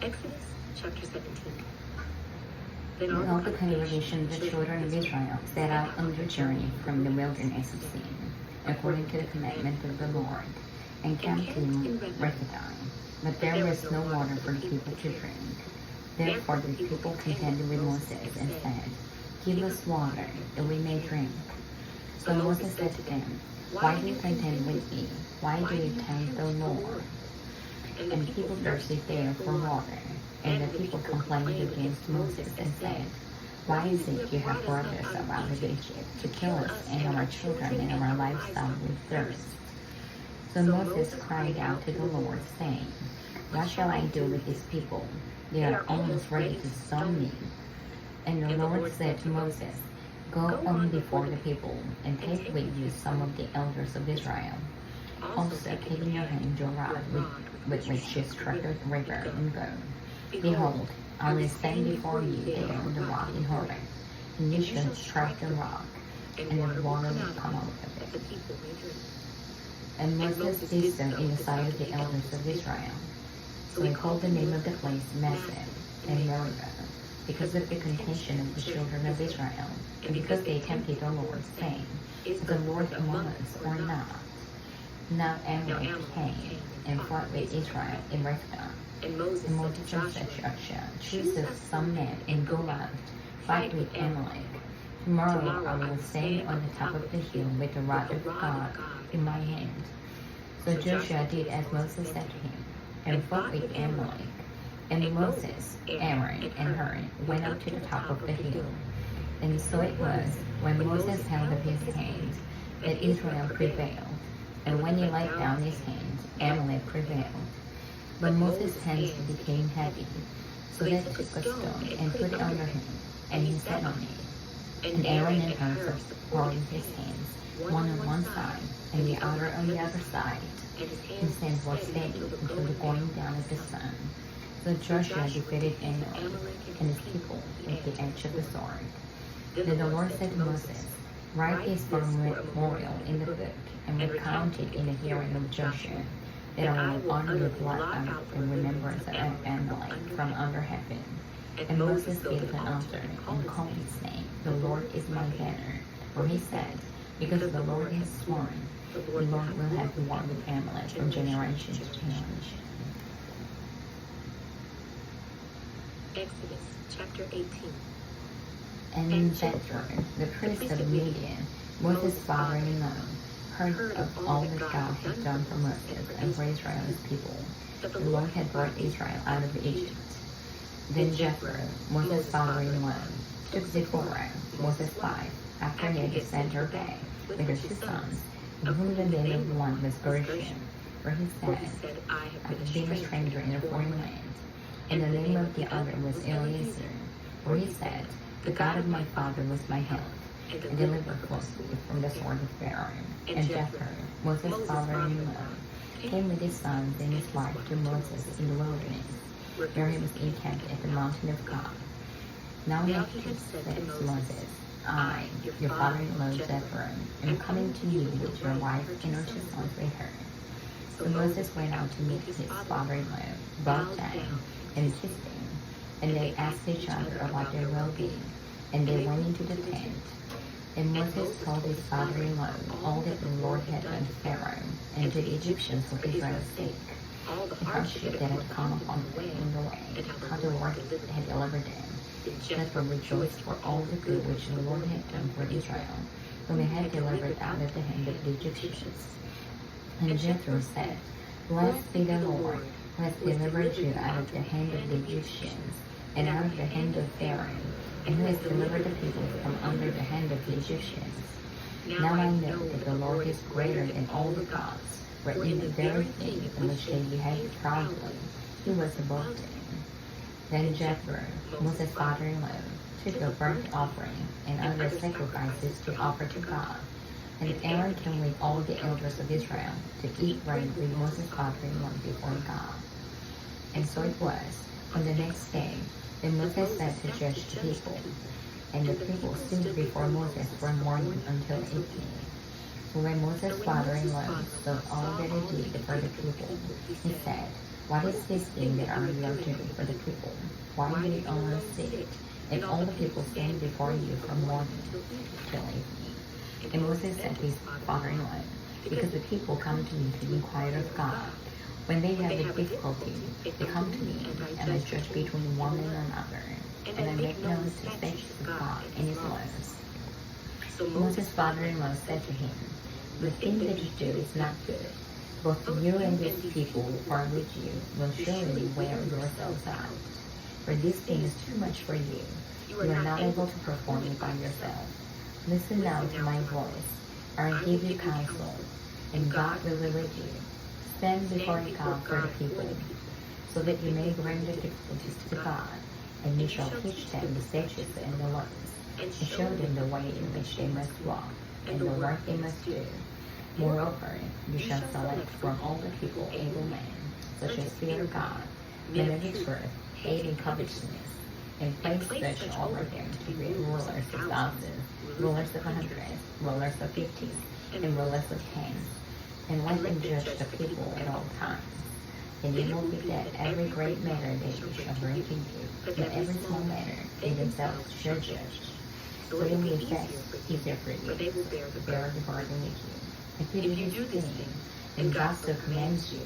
Exodus chapter 17. Then all the congregation of the children of Israel set out on their journey from the wilderness of Sin, according to the commandment of the Lord, and came to Reading. But there was no water for the people to drink. Therefore the people contended with Moses and said, Give us water, that we may drink. So Moses said to them, Why do you contend with me? Why do you tempt the Lord? And the people thirsted there for water. And the people complained against Moses and said, Why is it you have brought us up out of Egypt to kill us and our children and our livestock with thirst? So Moses cried out to the Lord, saying, What shall I do with these people? They are almost ready to stone me. And the Lord said to Moses, Go on before the people, and take with you some of the elders of Israel. Also take in your hand your rod with which you struck the river, and go. Behold, I will stand before you there on the rock in Horeb, and you shall strike the rock, and the water will come out of it. And Moses did so in the sight of the elders of Israel. So he called the name of the place Messah and Meribah, because of the contention of the children of Israel, and because they tempted the Lord, saying, Is the Lord among us or not? Now Amalek came and fought with Israel in Rephah. And Moses said to Joshua, Choose us some men and go out, fight with Amalek. Tomorrow I will stand on the top of the hill with the rod of God in my hand. So Joshua did as Moses said to him, and fought with Amalek. And Moses, Aaron, and Hur went up to the top of the hill. And so it was, when Moses held up his hand, that Israel prevailed. And when he laid down his hand, Amalek prevailed. But Moses' hands became heavy, so that he took a stone and put it under him, and he sat on it. And Aaron and Hur supported his hands, one on one side, and the other on the other side. His hands were steady until the going down of the sun. So Joshua defeated Amalek and his people with the edge of the sword. Then the Lord said to Moses, Write this for a memorial in the book, and recount it in the hearing of Joshua, that I will honor your blood out in remembrance of Amalek from under heaven. And Moses built an altar and called his name, The Lord is my banner. For he said, Because the Lord has sworn, the Lord will have war with Amalek from generation to generation. Exodus chapter 18. And Jethro, the priest of Midian, Moses' father-in-law, heard of all that God had done for Moses and for Israel's people. The Lord had brought Israel out of Egypt. Then Jethro, Moses' father-in-law, took Zipporah, Moses' wife, after he had sent her back with her 2 sons, of whom the name of one was Gershom, for he said, I have been a stranger in a foreign land. And the name of the other was Eliezer, for he said, The God of my father was my help, and delivered me from the sword of Pharaoh. And Jethro, Moses' father-in-law, came with his sons and his wife to Moses in the wilderness, where he was encamped at the mountain of God. Now he had said to Moses, I, your father-in-law Jethro, am coming to you with your wife and her 2 sons with her. So Moses went out to meet his father-in-law, bowed down, and kissed him. And they asked each other about their well-being, and they went into the tent. And Moses told his father-in-law all that the Lord had done to Pharaoh and to the Egyptians for Israel's sake, the hardship that had come upon them in the way, how the Lord had delivered them. Jethro rejoiced for all the good which the Lord had done for Israel, whom he had delivered out of the hand of the Egyptians. And Jethro said, Blessed be the Lord, who has delivered you out of the hand of the Egyptians, and out of the hand of Pharaoh, and who has delivered the people from under the hand of the Egyptians. Now I know that the Lord is greater than all the gods, for in the very thing in which they behaved proudly, he was above them. Then Jethro, Moses' father-in-law, took a burnt offering and other sacrifices to offer to God. And Aaron came with all the elders of Israel to eat bread with Moses' father-in-law before God. And so it was, on the next day, that Moses sat to judge the people. And the people stood before Moses from morning until evening. So when Moses' father-in-law saw all that he did for the people, he said, What is this thing that you are doing for the people? Why do you only sit, and all the people stand before you from morning till evening? And Moses said to his father-in-law, because the people come to me to inquire of God. When they have a difficulty, they come to me, and I judge between one and another, and I make known the statutes of God and his laws. Moses' father-in-law said to him, the thing that you do is not good. Both you and these people who are with you will surely wear yourselves out. For this thing is too much for you. You are not able to perform it by yourself. Listen now to my voice, or I give you counsel, and God will be with you. Stand before God for the people, so that you may bring the difficulties to God, and you shall teach them the statutes and the laws, and show them the way in which they must walk, and the work they must do. Moreover, you shall select from all the people able men, such as fear God, men of his worth, hating covetousness, and place such over them to be rulers of thousands, rulers of hundreds, rulers of fifties, and rulers of tens, and let them judge the people at all times. And it will be that every great matter they shall bring to you, and every small matter they themselves shall judge. So in the effect, easier for you, bear the burden with you. If you do this thing, and God so commands you,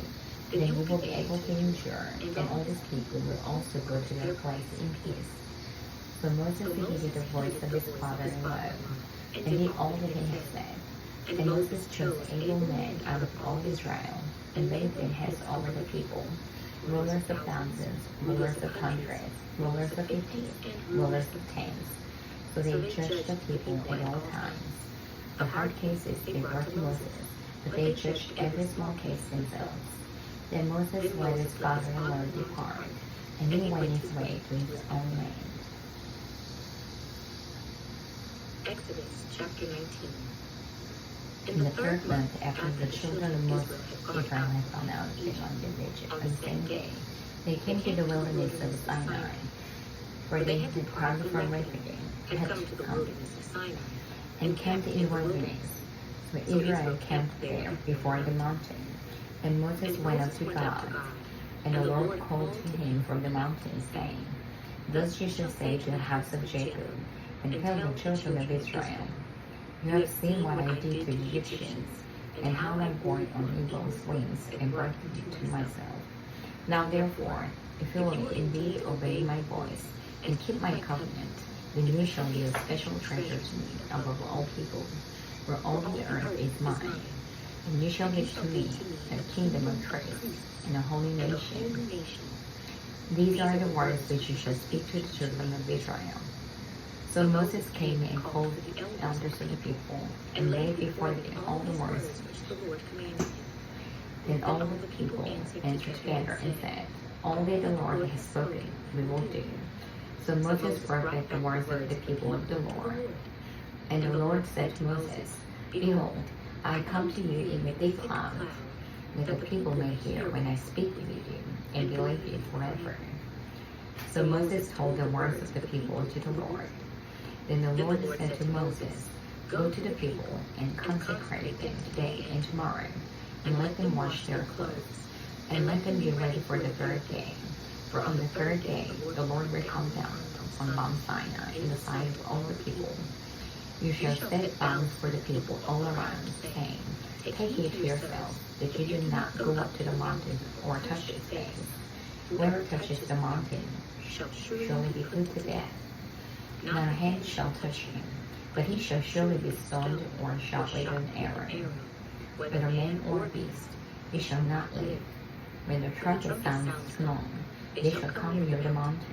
then you will be able to endure, and all these people will also go to their place in peace. So Moses heeded the voice of his father-in-law, and did all that he had said. And Moses chose able men out of all Israel, and made them heads over the people, rulers of thousands, rulers of hundreds, rulers of fifties, rulers of tens. So they judged the people at all times. The hard cases they brought to Moses, but they judged every small case themselves. Then Moses let his father-in-law depart, and he went his way to his own land. Exodus chapter 19. In the third month after the children of Moses, Israel had gone out of the land of Egypt on the same day, they came to the wilderness of Sinai, for they had departed from Rephidim, had come to the wilderness of Sinai, and camped in the wilderness. So Israel camped there before the mountain. And Moses went up to God, and the Lord called to him from the mountain, saying, Thus you shall say to the house of Jacob, and tell the children of Israel, You have seen what I did to the Egyptians, and how I bore on eagle's wings and brought you to myself. Now therefore, if you will indeed obey my voice, and keep my covenant, then you shall be a special treasure to me above all people, for all the earth is mine. And you shall give to me a kingdom of priests and a holy nation. These are the words which you shall speak to the children of Israel. So Moses came and called the elders of the people, and laid before them all the words which the Lord commanded him. Then all of the people answered together and said, All that the Lord has spoken, we will do. So Moses brought back the words of the people of the Lord. And the Lord said to Moses, Behold, I come to you in a thick cloud, that the people may hear when I speak with you, and believe you forever. So Moses told the words of the people to the Lord. Then the Lord said to Moses, Go to the people, and consecrate them today and tomorrow, and let them wash their clothes, and let them be ready for the third day. For on the third day the Lord will come down on Mount Sinai in the sight of all the people. You shall set bounds for the people all around, saying, Take heed to yourselves, that you do not go up to the mountain or touch its base. Whoever touches the mountain shall surely be put to death. Not a hand shall touch him, but he shall surely be stoned or shot with an arrow. Whether man or beast, he shall not live. When the trumpet sounds long, they shall come near the mountain.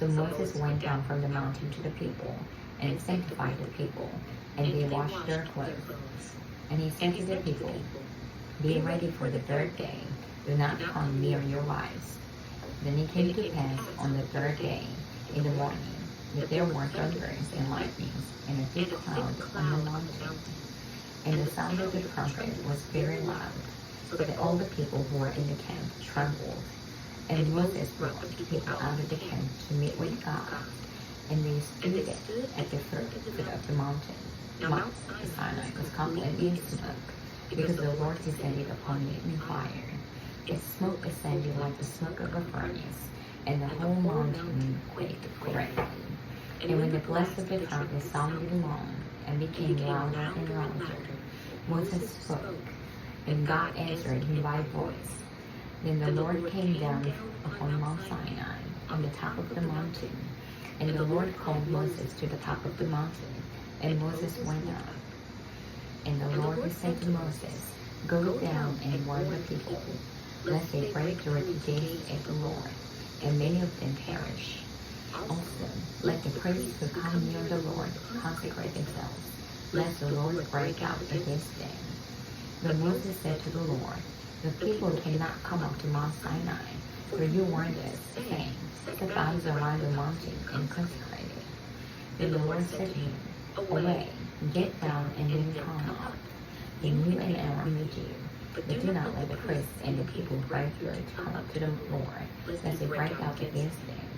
So Moses went down from the mountain to the people, and sanctified the people, and they washed their clothes. And he said to the people, Be ready for the third day, do not come near your wives. Then it came to pass on the third day, in the morning, that there were thunderings and lightnings, and a thick cloud on the mountain. And the sound of the trumpet was very loud, so that all the people who were in the camp trembled. And Moses brought the people out of the camp to meet with God, and they stood at the foot of the mountain. Mount Sinai was completely in smoke, because the Lord descended upon it in fire. Its smoke ascended like the smoke of a furnace, and the whole mountain quaked greatly. And when the blast of the trumpet sounded long and became louder and louder, Moses spoke, and God answered him by voice. Then the Lord came down upon Mount Sinai, on the top of the mountain. And the Lord called Moses to the top of the mountain, and Moses went up. And the Lord said to Moses, Go down and warn the people, lest they break through the gates of the Lord, and many of them perish. Also, let the priests who come near the Lord consecrate themselves, lest the Lord break out against them. But Moses said to the Lord, The people cannot come up to Mount Sinai, for you warned us, saying, Set bounds around the mountain and consecrate it. Then the Lord said to him, Away, get down and then come up. Then you and Aaron with you, but do not let the priests and the people break through to come up to the Lord, lest they break out against them.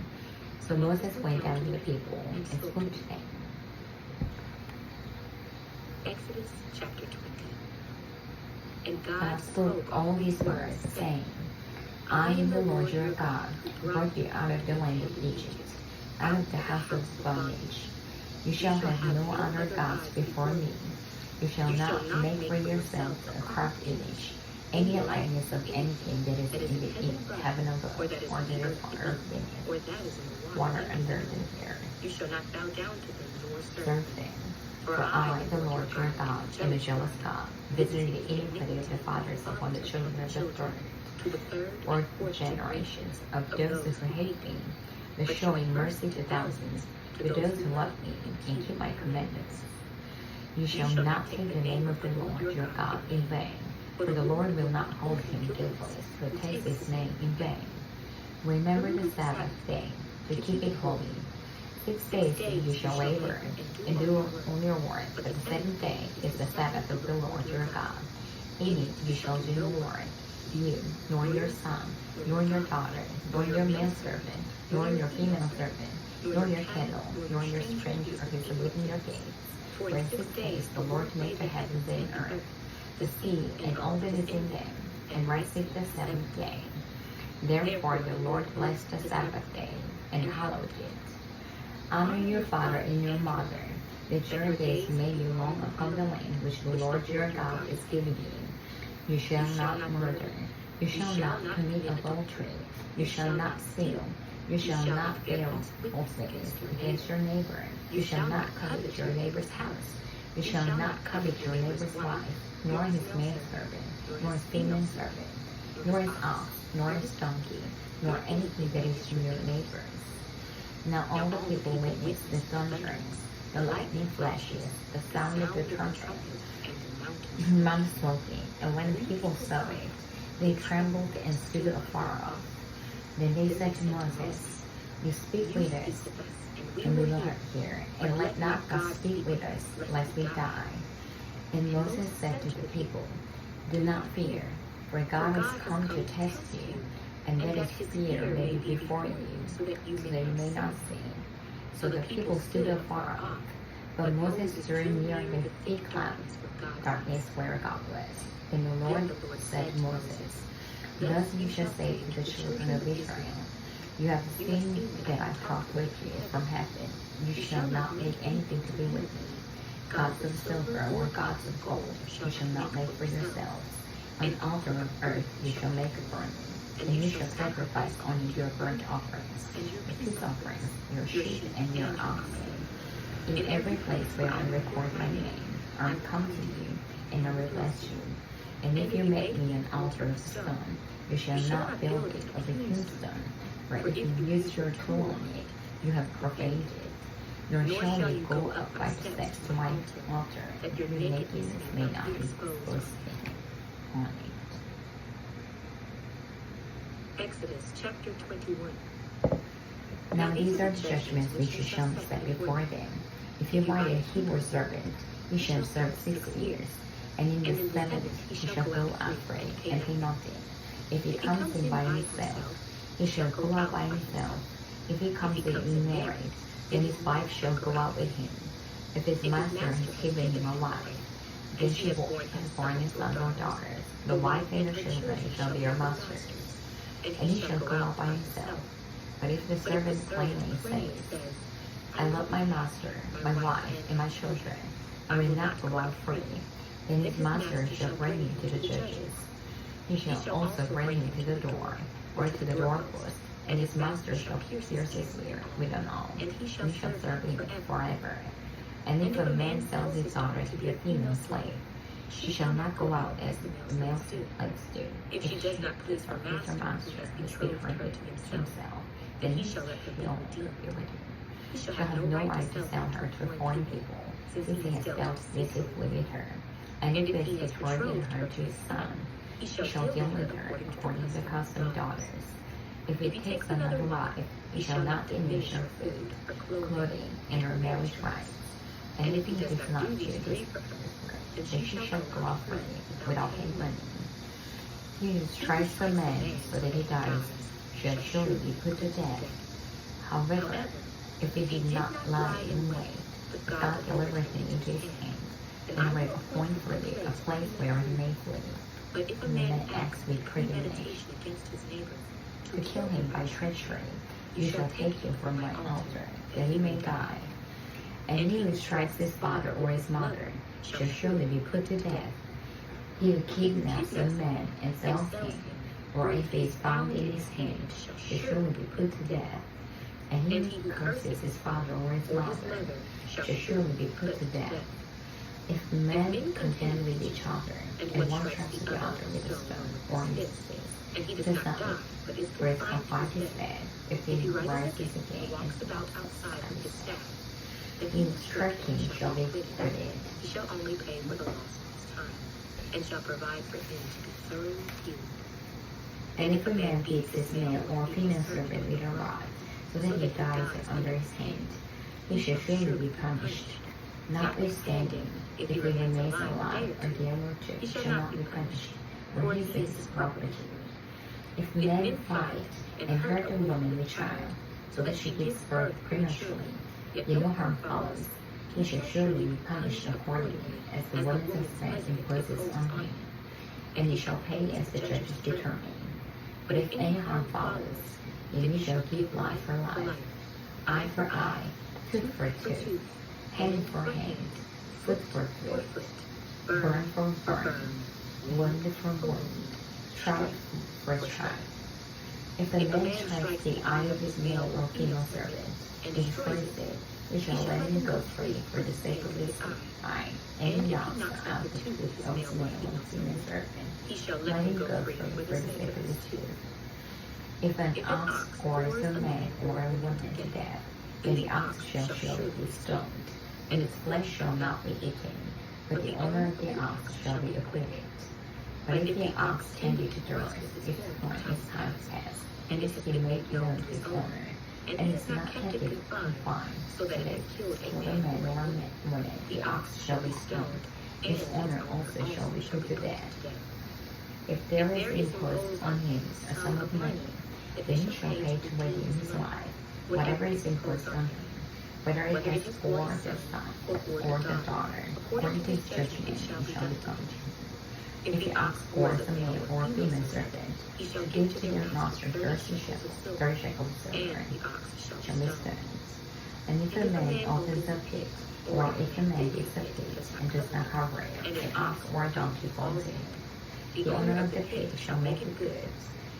So Moses went down to the people and spoke to them. Exodus chapter 20. And God spoke all these words, saying, I am the Lord your God, who brought you out of the land of Egypt, out of the house of bondage. You shall have no other gods before me. You shall not make for yourselves a carved image, any likeness of anything that is in the heaven above, or that is on earth beneath, or that is in the water under the earth. You shall not bow down to them nor Serve them. For I, the Lord your God, am a jealous God, visiting the iniquity of the fathers upon the children of the third, to the third or and fourth generations of those who hate me, but showing mercy to thousands, to those who love me and keep my commandments. You shall not take the name of the Lord your God in vain, for the Lord will not hold him guiltless who takes his name in vain. Remember the Sabbath day, to keep it holy. 6 days you shall labor and do all your work, but the seventh day is the Sabbath of the Lord your God. In it you shall do no work, you, nor your son, nor your daughter, nor your manservant, nor your female servant, nor your cattle, nor your stranger who is within your gates. For in 6 days the Lord made the heavens and earth, the sea, and all that is in them, and rested the seventh day. Therefore the Lord blessed the Sabbath day, and hallowed it. Honor your father and your mother, that your days may be long upon the land which the Lord your God is giving you. You shall not murder. You shall not commit adultery. You shall not steal. You shall not bear false witness against your neighbor. You shall not covet your neighbor's house. You shall not covet your neighbor's wife, nor his manservant, nor his female servant, nor his ox, nor his donkey, nor anything that is your neighbor's. Now all the people witnessed the thunderings, the lightning flashes, the sound of the trumpet, the mount smoking, and when the people saw it, they trembled and stood afar off. Then they said to Moses, You speak with us, and we will hear, and let not God speak with us, lest we die. And Moses said to the people, Do not fear, for God has come to test you, and that his fear may be before you, so that you may not sin. So the people stood afar off, but Moses drew near the thick clouds, darkness where God was. Then the Lord said to Moses, Thus you shall say to the children of Israel, You have seen that I talk with you from heaven. You shall not make anything to be with me. Gods of silver or gods of gold you shall not make for yourselves. An altar of earth you shall make for me. And you shall sacrifice only your burnt offerings, your peace offerings, your sheep, and your oxen. In every place where I record my name, I will come to you, and I will bless you. And if you make me an altar of stone, you shall not build it of a hewn stone, for if you use your tool on it, you have profaned it. Nor shall you go up by steps to my altar, that your nakedness may not be exposed on it. Exodus chapter 21. Now these are the judgments which you shall set before them. If you buy a Hebrew servant, he shall serve 6 years, and in the seventh he shall go out free and pay nothing. If he comes in by himself, he shall go out by himself. If he comes in married, then his wife shall go out with him. If his master has given him a wife, Then she has borne a son or daughters. The wife and her children shall be your master's, and he shall go out by himself. But if the servant plainly says, I love my master, my wife, and my children, I will not go out free, then his master shall bring him to the judges. He shall also bring him to the door, or to the doorpost, and his master shall pierce his ear with an awl, and he shall serve him forever. And if a man sells his daughter to be a female slave, she shall not go out as the male slaves do. If she does not please her master, who has betrothed her to himself, then he shall let her be redeemed. He shall have no right to sell her to foreign people, since he has dealt visibly with her. And if he has betrothed her to his son, he shall deal with her according to the custom of daughters. If he takes another wife, he shall not diminish her food, her clothing, and her marriage rights. And if he does not do this, then she shall go off free without paying money. He who strikes a man so that he dies shall surely be put to death. However, if he did not lie in wait, but God delivered him into his hand, and will appoint for thee a place where he may flee. But if a man acts with premeditation against his neighbor, To kill him by treachery, you shall take him from my altar, that he may die. And he who strikes his father or his mother shall surely be put to death. He who kidnaps a man and sells him, or if he is found in his hand, shall surely be put to death. And he who curses his father or his mother shall surely be put to death. If men contend with each other, and one strikes the other with a stone or a mistletoe, and he does does not die, not but is break or confined fight to his his bed, bed, if if he he rises rises again and walks and about outside with his staff, then he he who who struck struck him him shall shall be be acquitted. acquitted. He shall only pay for the loss of his time, and shall provide for him to be thoroughly healed. And if a man beats his male or female servant with a rod, so that he dies under his hand, he shall surely be punished. Notwithstanding, if he remains alive a day or two, he shall not be punished, for his is his property. If men fight and hurt a woman with child, so that she gives birth prematurely, yet no harm follows, he shall surely be punished accordingly as the woman's offense imposes on him, and he shall pay as the judges determine. But if any harm follows, then he shall give life for life, eye for eye, tooth for tooth, hand for hand, foot for foot, burn for burn, wound for wound, tribe for tribe. If a man strikes the eye of his male or female servant and destroys it, he shall let him go free for the sake of his eye, and he knocks out the tooth of his male or female servant. He shall Let him go free for the sake of his tooth. If an ox gores a man or a woman to death, then the ox shall surely be stoned, and its flesh shall not be eaten, but the owner of the ox shall be acquitted. But if the ox tended to dirt, its time passed, and is to be made known to his owner, and is not kept it confined, so that it killed a man or a woman, the ox shall be stoned, and his owner also shall be put to death. If there is imposed on him a sum of money, then he shall pay to redeem his life, whatever is imposed on him, whether it has for the son or the daughter, according to his judgment he shall become to him. If the ox gores a male or a female servant, he shall give to their master 30 shekels of silver, shall be stoned. And if a man opens a pit, or if a man digs a pit and does not cover it, an ox or a donkey falls in, the owner of the pit shall make it good.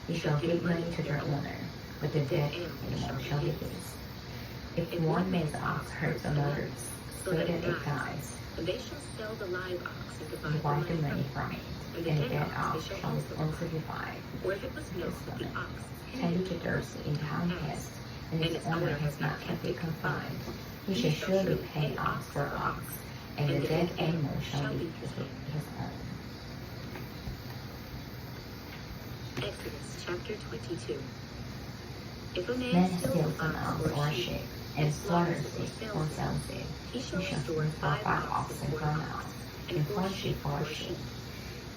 He shall give money to their owner, but the dead animal shall be his. If one man's ox hurts another's, so that it dies, they shall sell the live ox and divide the money from it, and the dead ox shall also divide. Or if it was known that the ox Tended to thirst in time past, and its owner has not kept it confined, he shall surely pay ox for ox, and the dead animal shall be his own. Exodus chapter 22. If a Man man steals an ox or a sheep, and slaughters it or sells it, he shall he shall restore restore 5 oxen for an ox, and 4 sheep for a sheep.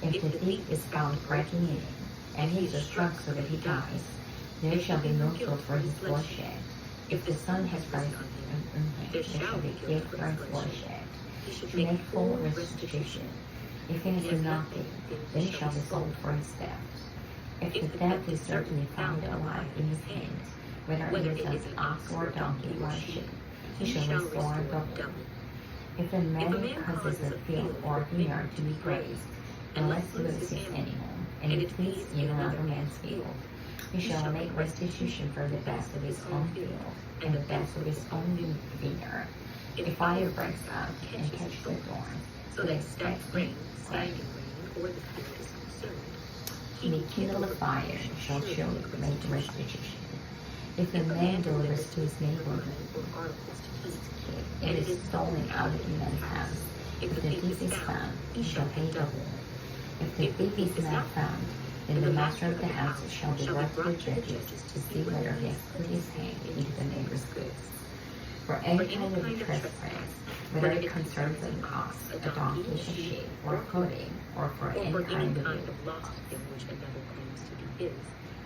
If the thief is found breaking in, and he is struck so that he dies, there shall be no guilt for his bloodshed. If the son has risen on him, there shall be guilt for his bloodshed. to make full restitution. If he has nothing, then he shall be sold for his debt. If the debt is certainly found alive in his hand, whether it is an ox or a donkey or a sheep, he shall restore double. If a man causes a field or vineyard to be grazed, unless he loses his animal, and it flees in another man's field, he shall make restitution for the best of his own field and the best of his own vineyard. If fire breaks out and catches the thorns, so that stacks grain, standing grain, or the field is consumed, he may kindle a fire and shall surely make restitution. If a man delivers to his neighbor articles to eat, and it is stolen out of the man's house, if the thief is found, he shall pay double. If the thief is not found, then the master of the house shall be brought to the judges to see whether he has put his hand into the neighbor's goods. For any kind of trespass, whether it concerns an ox, a donkey, a sheep, or clothing, or for any kind of loss in which another claims to be his,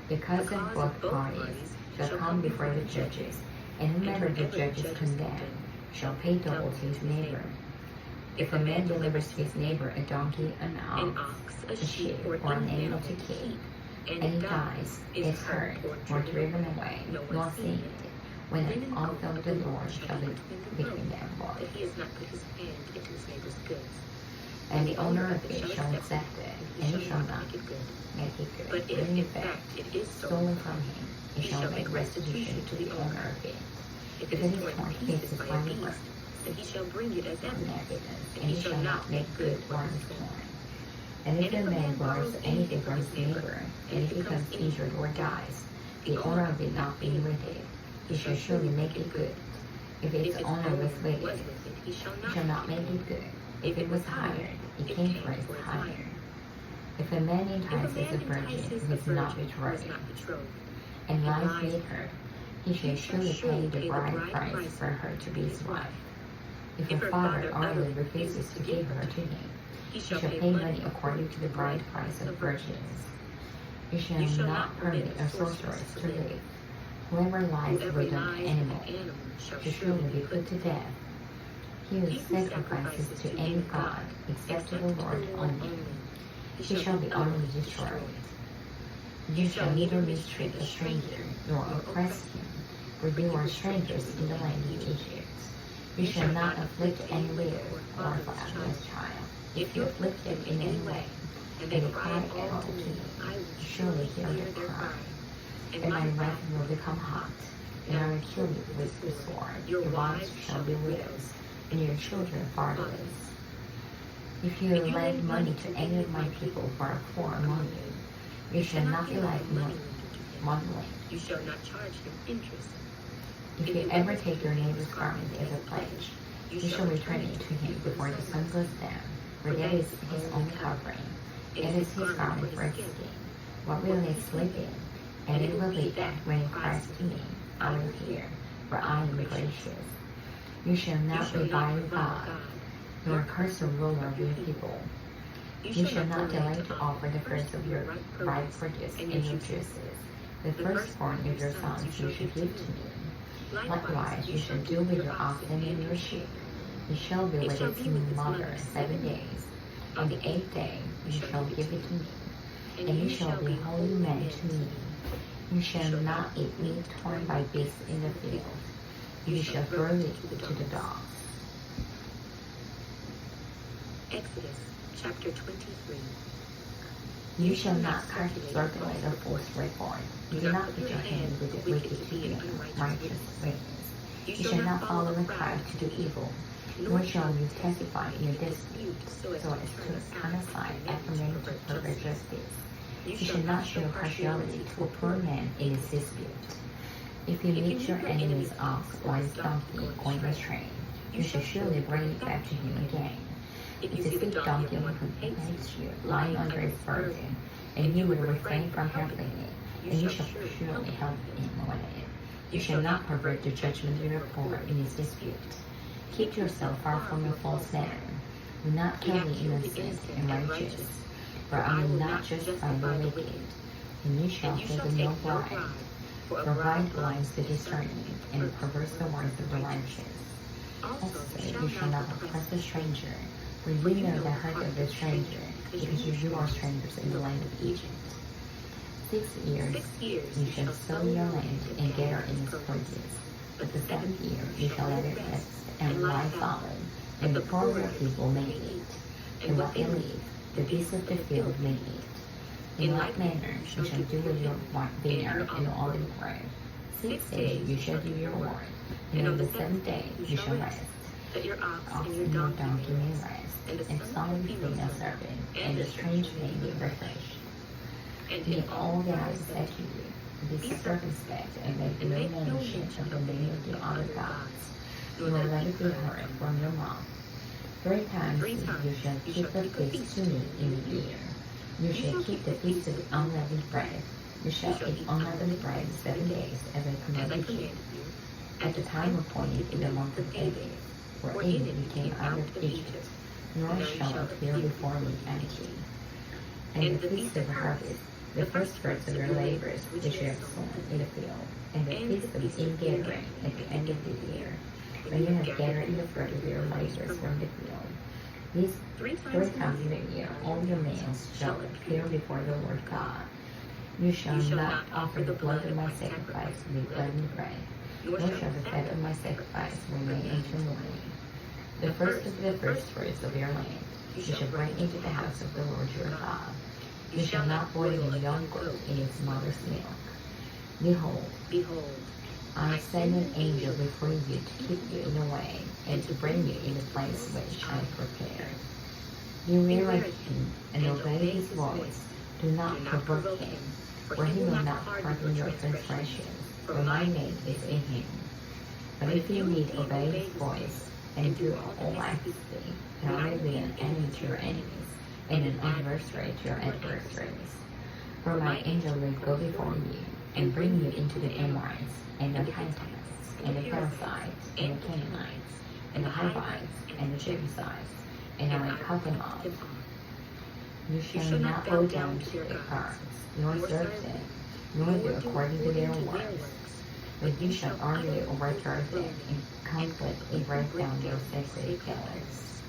the cousin of both parties shall come before the judges, and whomever the judges condemn shall pay double to his neighbor. If a man delivers to his neighbor a donkey, an ox, a sheep, or an animal to keep, and he dies, is hurt, or driven away, nor seen it, when an oath of the Lord shall be between them both, if he has not put his hand into his neighbor's goods, and the owner of it shall accept it, and he shall not make it good. But if in fact it is stolen from him, he shall make restitution to the owner of it. If it is torn to pieces by a beast, then he shall bring it as evidence, and he shall not make good what is torn. And if a man borrows anything from his neighbor, and it becomes injured or dies, the owner of it not being with it, he shall surely make it good. If its owner was with it, he shall not make it good. If it was hired, it came for its hire. If a man entices a virgin who is not betrothed, and lies with her, he shall surely pay the bride price for her to be his wife. If her father utterly refuses to give her to him, he shall pay money according to the bride price of virgins. You shall not permit a sorceress to live. Whoever lies with an animal shall surely be put to death. He who sacrifices to any god except to the Lord only, he shall be utterly destroyed. You shall neither mistreat a stranger nor oppress him, for you are strangers in the land of Egypt. You shall not afflict any widow or fatherless child. If you afflict them in any way, and they cry out to you, I will surely hear their cry. And my wrath will become hot, and I will kill you with the sword. Your wives shall be widows, and your children fatherless. If you lend money to any of my people who are poor among you, you shall not be like monthly. You shall not charge him interest. If you ever take your neighbor's garment as a pledge, you shall return it to him before the sun goes down, for that is his own covering. It is his garment for his skin. What will he sleep in? And it will be that when he cries to me, I will hear, for I am gracious. You shall not revile God, nor curse the ruler of your people. You shall not delay to offer the first of your ripe produce and your juices. The firstborn of your sons you shall give to me. Likewise you shall do with your oxen and your sheep. You shall be with its mother 7 days. On the 8th day you shall give it to me, and you shall be holy men to me. You shall not eat meat torn by beasts in the field. You shall throw it to the dogs. Exodus chapter 23. You shall not circulate a false report. Do not put your hand with the wicked to gain righteous witness. You shall not follow the crowd to do evil, nor shall you testify in your dispute, so as to turn aside after men to pervert justice. You shall not show partiality to a poor man in his dispute. If you meet your enemy's ox or his donkey going astray, you shall surely bring it back to him again. If you see the donkey who hates you lying under its burden, and you would refrain from helping it, then you shall surely help him on it. You shall not pervert the judgment of your poor in his dispute. Keep yourself far from a false man. Do not kill the innocent and righteous, for I will not justify the wicked, and you shall take no bride. For a bride blinds the discerning, and perverts the words of the righteous. Also, you shall not oppress a stranger, for you know the heart of the stranger, because you are strangers in the land of Egypt. 6 years you shall sow your land and gather in its produce. But the 7th year you shall let it rest, and lie fallow, and the poor of your people may eat, and what they leave, the beasts of the field may eat. In like manner you shall do with your vineyard and olive grove. 6 days you shall do your work, and on the 7th day you shall rest. That your ox and your donkey may rest, and solemn feed a servant, and the strange may be refreshed. In all that I said to you, be circumspect, and make no mention of the name of the other gods, nor let it be heard from your mouth. 3 times you shall keep the feast to me in the year. You shall keep the feast of unleavened bread. You shall eat unleavened bread 7 days, as I commanded you, at the time appointed in the month of Abib, for in it you came out of Egypt, nor shall appear before me empty. And the feast of harvest, the first fruits of your labors which you have sown in the field, and the feast of ingathering at the end of the year, when you have gathered in the fruit of your labors from the field. These 3 times in a year all your males shall appear before the Lord God. You shall not offer the blood of my sacrifice with leavened bread, nor shall the fat of my sacrifice remain until morning. The first of the first fruits of your land you shall bring into the house of the Lord your God. You shall not boil a young goat in its mother's milk. Behold, I send an angel before you to keep you in the way, and to bring you in the place which I prepared. You hear him, and obey his voice. Do not provoke him, for he will not pardon your transgressions, for my name is in him. But if you need obey his voice, and do all I speak, then I will be an enemy to your enemies, and an adversary to your adversaries. For my angel will go before you, and bring you into the Amorites, and the Hittites, and the Perizzites, and the Canaanites, and the Hivites, and the Jebusites, and I will cut them off. You shall not go down to their cards, nor serve them, nor do according to their works. But you shall utterly overthrow them, and completely break down their sacred pillars.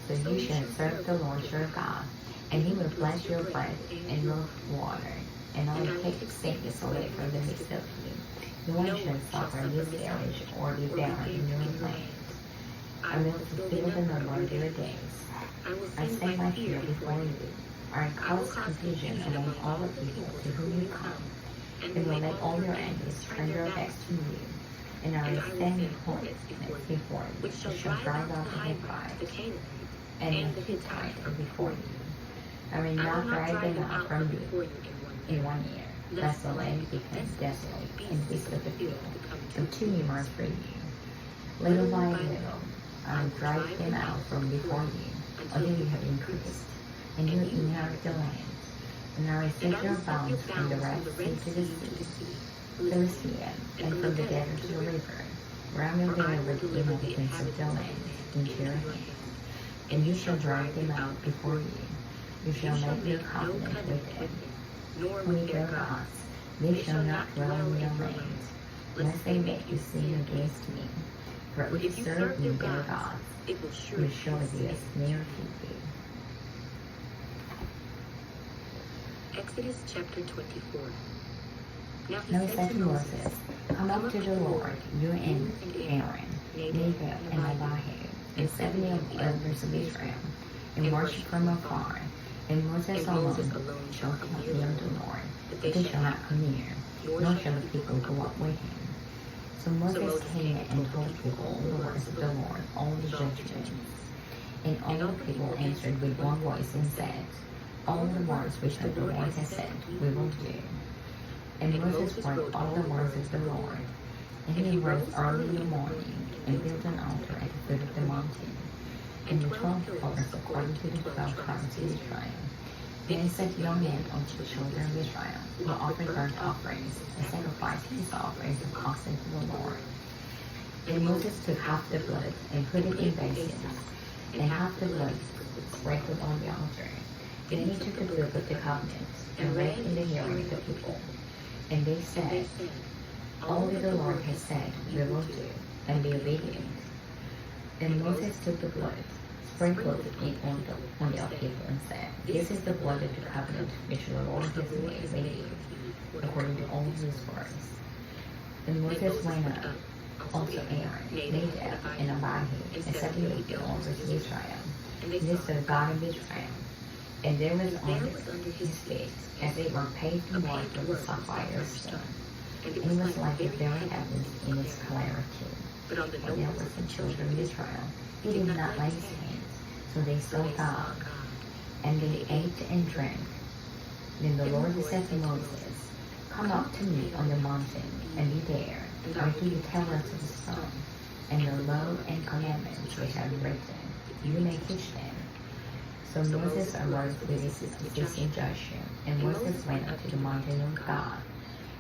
So you shall serve the Lord your God, and he will bless your bread and your water, and I will take sickness away from the midst of you. No one shall suffer miscarriage or be barren in your land. I will fulfill the number of your days. I set my fear before you. I cause confusion among all the people to whom you come, and will let all your enemies turn their backs to you. And I will stand in holiness before you, which shall drive out the Hivite and the Hittite from before you. I will not drive them out from you in 1 year, lest the land become desolate and beasts of the field become too numerous for you. Little by little, I will drive them out from before you, until you have increased, and you inherit the land. And I will set your bounds from the Red Sea to the sea, Philistia, and from the desert to the river, where I will deliver the inhabitants of the land into your hand. And you shall drive them out before you. You shall make me covenant with them, nor with their gods. They shall not dwell in your land, lest they make you sin against me. For if you serve me their gods, it will surely be a snare to you. Exodus chapter 24. Now he said to Moses, Come up to the Lord, you and Aaron, Nadab and Abihu, and 70 of the elders of Israel, and worship from afar. And Moses alone shall come near the Lord, but they shall not come near, nor shall the people go up with him. So Moses came and told people the words of the Lord, all the judgments. And all the people answered with one voice and said, All the words which the Lord has said, we will do. And Moses wrote all the words of the Lord. And he rose early in the morning, and built an altar at the foot of the mountain, and the 12 pillars according to the 12 tribes of Israel. Then he set young men unto the children of Israel, who offered burnt offerings, and sacrificed peace offerings of constant to the Lord. Then Moses took half the blood, and put it in basins, and half the blood sprinkled on the altar. Then he took the book of the covenant, and read in the hearing of the people. And they said, All that the Lord has said we will do, and be obedient. And Moses took the blood, sprinkled it on the people, and said, This is the blood of the covenant which the Lord has made with you, according to all his words. And Moses went up, also Aaron, Nadab, and Abihu, and 70 elders of Israel, and this the God of Israel. And there was under his feet, as it were paved and white with a sapphire stone, and it was like the very heavens in its clarity. But on the nobles and children of Israel, he did not lay his hands, so they saw God, and they ate and drank. Then the Lord said to Moses, Come up to me on the mountain, and be there, and I'll give you tablets of the stone, and the law and commandments which I have written, you may teach them. So Moses arose with his assistant Joshua, and Moses went up to the mountain of God,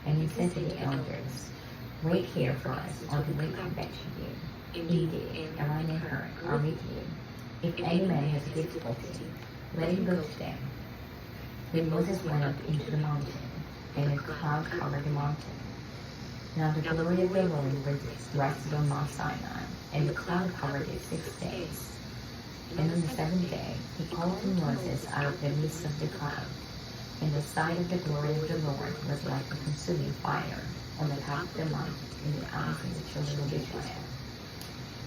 and he said to the elders, Wait here for us until we come back to you. Indeed, Aaron and Hur are with you. If any man has difficulty, let him go to them. Then Moses went up into the mountain, and a cloud covered the mountain. Now the glory of the Lord rested on Mount Sinai, and the cloud covered it 6 days. And on the 7th day he called to Moses out of the midst of the cloud, and the sight of the glory of the Lord was like a consuming fire on the top of the mountain in the eyes of the children of Israel.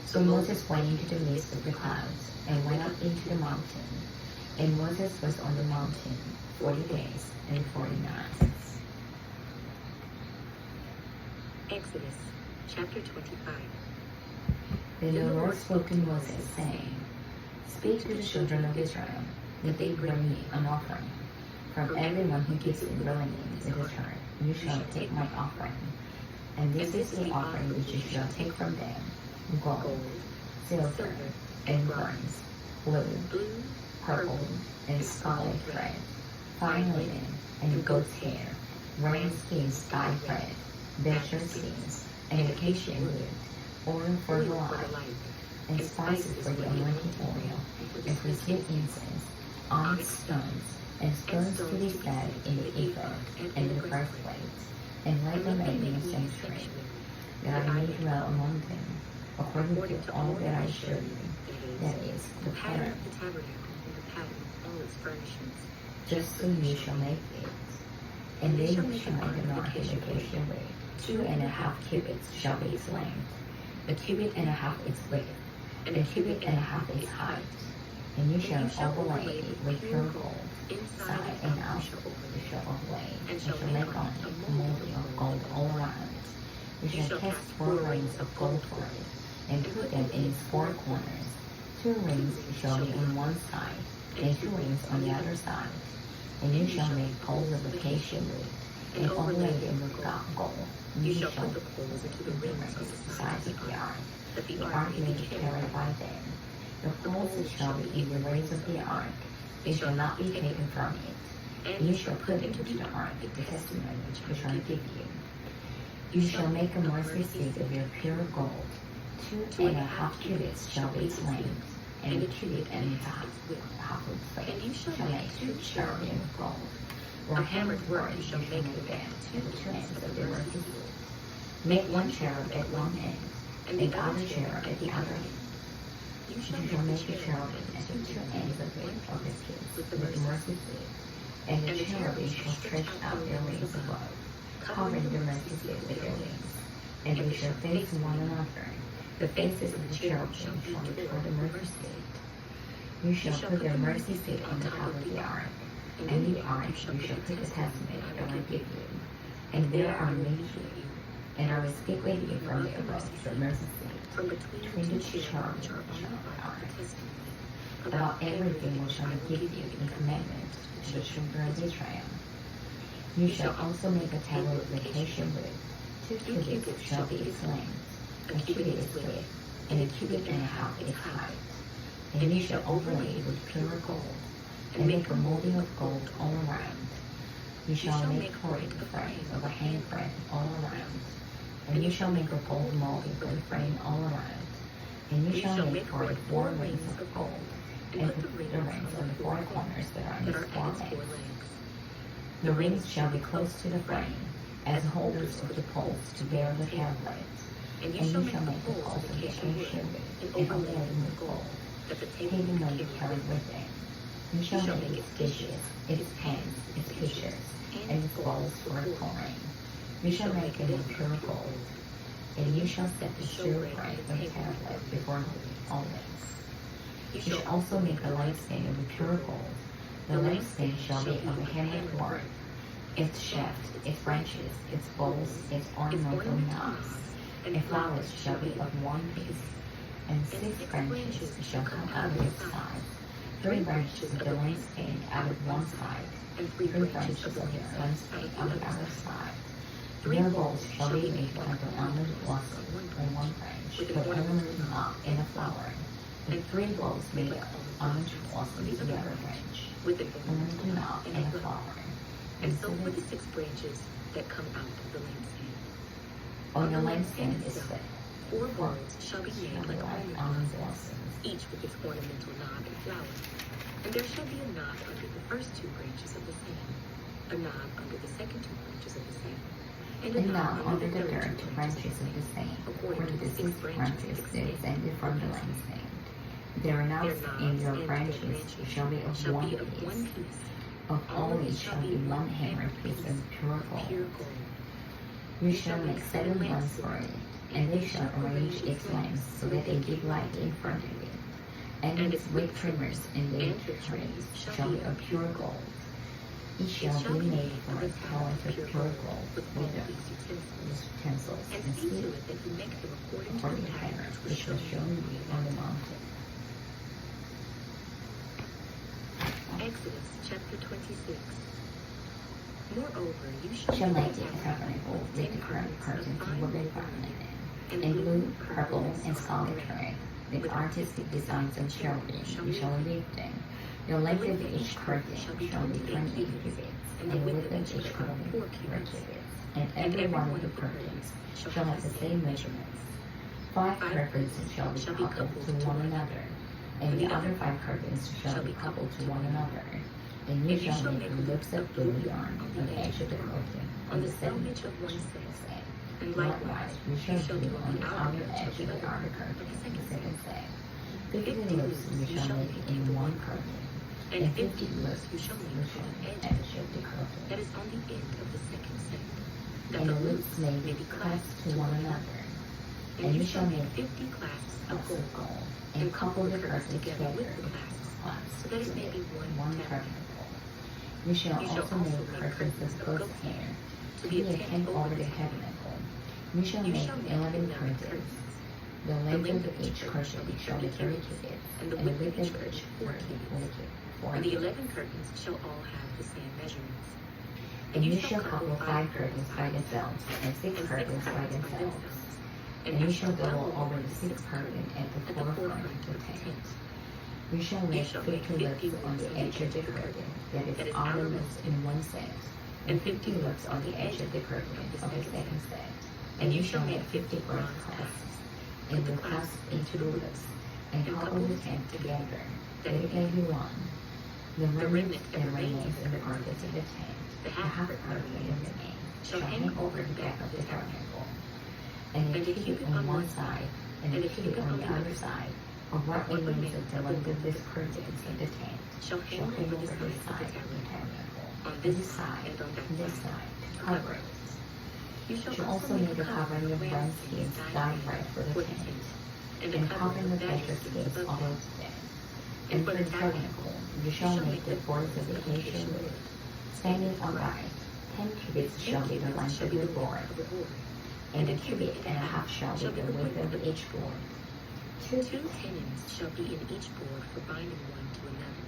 So Moses went into the midst of the clouds, and went up into the mountain. And Moses was on the mountain 40 days and 40 nights. Exodus chapter 25. Then the Lord spoke to Moses, saying, Speak to the children of Israel, that they bring me an offering. From everyone who gives in willingly with his heart, you shall take my offering. And this is the offering which you shall take from them: gold, silver, and bronze, blue, purple, and scarlet thread, fine linen, and goat's hair, ram skins dyed red, becher skins, and acacia wood, oil for the light, and spices for the anointing oil, and for sweet incense, onyx stones, and stones to be set in the ephod and the breastplates, and lay them in the sanctuary, that I may dwell among them, according to all that I showed you, that is, the pattern, The tabernacle and the pattern, all its furnishings. just so you shall make it. And they shall make an ark of acacia wood. 2.5 cubits shall be its length, a cubit and a half its width, and a cubit and a half its height. And you shall overlay it with pure gold, inside and out you shall overlay, and shall make on it a molding of gold all around. You shall cast 4 rings of gold for it, and put them in its 4 corners. 2 rings shall be on one side, and 2 rings on the other side. And you shall make poles of acacia wood, and overlay them with gold. You shall put the poles into the rings beside the ark, that the ark may be carried by them. The poles shall be in the rings of the ark, they shall not be taken from it. And you shall put into the ark the testimony which I give you. You shall make a mercy seat of your pure gold. 2.5 cubits shall be its length, and a cubit and a half its width. And you shall make 2 cherubim of gold, or hammered wood you shall make with them to the 2 ends of the mercy seat. Make 1 cherub at one end, and the other cherub at the other end. You shall make a cherubim at the 2 ends of the seat with the mercy seat, and the cherubim shall stretch out their wings above, covering the mercy seat with their wings, and they shall face one another. The faces of the cherubim shall be toward the mercy seat. You shall put the mercy seat on the top of the ark, and in the ark you shall put the testimony that I give you. And there I will meet you, and I will speak with you from the above the mercy seat, between the 2 cherubim shall the ark, about everything which I will give you in commandment to the children of Israel. You shall also make a tablet of acacia wood. 2 cubits shall be its length, a cubit its width, and a cubit and a half its height. And you shall overlay it with pure gold, and make a molding of gold all around. You shall make for it a frame of a handbreadth all around. And you shall make a gold molding for the frame all around. And you shall make for it 4 rings of gold, and put the rings on the 4 corners that are in its 4 legs. The rings shall be close to the frame, as holders of the poles to bear the tablets. And you shall make the holes of the acacia wood and overlay them with gold, that the table may be carried with it. You shall make its dishes, its pans, its pitchers, and its bowls for pouring. You shall make them of pure gold. And you shall set the shewbread of the tablet before the always. You shall also make the lampstand of pure gold. The lampstand shall be of a hammered work. Its shaft, its branches, its bowls, its ornamental knobs, and flowers shall be of one piece. And 6 branches shall come out of its sides. 3 branches of the lampstand out of one side, And 3 branches of the lampstand on the other side. Their bowls shall be made like an almond blossom on one branch, with an ornamental knob and a flower. And 3 bowls made of almond blossoms on the other branch, with an ornamental knob and a flower. And so were the 6 branches that come out of the lampstand. On the lampstand is set 4 bowls shall be made like almond blossoms. each with its ornamental knob and flower. And there shall be a knob under the first 2 branches of the same, a knob under the second 2 branches of the same, and a And now knob under the third third 2 branches of the same, according to the 6 branches that extended from the lampstand. Their knobs and their branches shall be of one piece. Of all each shall be 1 hammered piece of pure pure gold. gold. You shall make 7 lamps for it, and they shall arrange its lamps so that they give light in front of it. And its wick trimmers and their trays shall be of pure gold. Each shall be made for a talent of pure gold with utensils And and see to seat it that you make them according to for the the pattern pattern which which was was shown shown you you on the mountain. Exodus chapter 26. Moreover, you shall Shall make make the the tabernacle with the current curtains fine woven woven garment, and in blue, purple, and scarlet thread, with artistic designs of cherubim. You shall weave them. The length of each curtain shall be 28 cubits, and the width of each curtain 4 cubits. And every one of the curtains shall have the same measurements. 5 curtains shall be coupled to one another, and the other 5 curtains shall be coupled to one another. And you shall make loops of blue yarn on the edge of the curtain, on the 7 edge of one side. And likewise, you shall do on the outer edge of the outer curtain, the 7th side. 50 loops you shall make in one curtain, and 50 loops you shall make on the edge of the that curtain. is on the end of the second set, that And the the loops loops may be clasped to one another. And you shall make 50 clasps of Clasps gold, of gold, and couple the curtains together with the with clasps, clasps so that it may be one tabernacle. You shall also make curtains of goat's hair to be a tent over the tabernacle. You shall make 11 curtains. The length of each curtain shall be 30 cubits, and the width of each 4 and the 11 curtains shall all have the same measurements. And you shall couple 5 curtains by themselves, and 6 curtains by themselves. And you shall double over the 6th curtain at the forefront of the tent. You shall make 50 loops on the edge of the curtain that is outermost in one set, and 50 loops on the edge of the curtain of the second set. And you shall make 50 bronze clasps, and the clasp into the loops, and couple the tent together, that it may be one. The remnant that remains in the curtains of the tent, the half curtain in the main, shall hang over the back of the tabernacle. And a cubit on one side, and a cubit on the other side, of what remains of the length of this curtains of the tent, Shall hang over the side of the tabernacle, on on this this side and on that and this side, side, to cover it. You You shall also make a covering of ram skins dyed red for the tent, and a covering of badger skins all over them. And for the tabernacle, you shall make the boards of the acacia wood, standing upright. 10 cubits shall be the length of the board, and a cubit and a half shall be the width of each board. 2 2 tenons shall be in each board for binding one to another.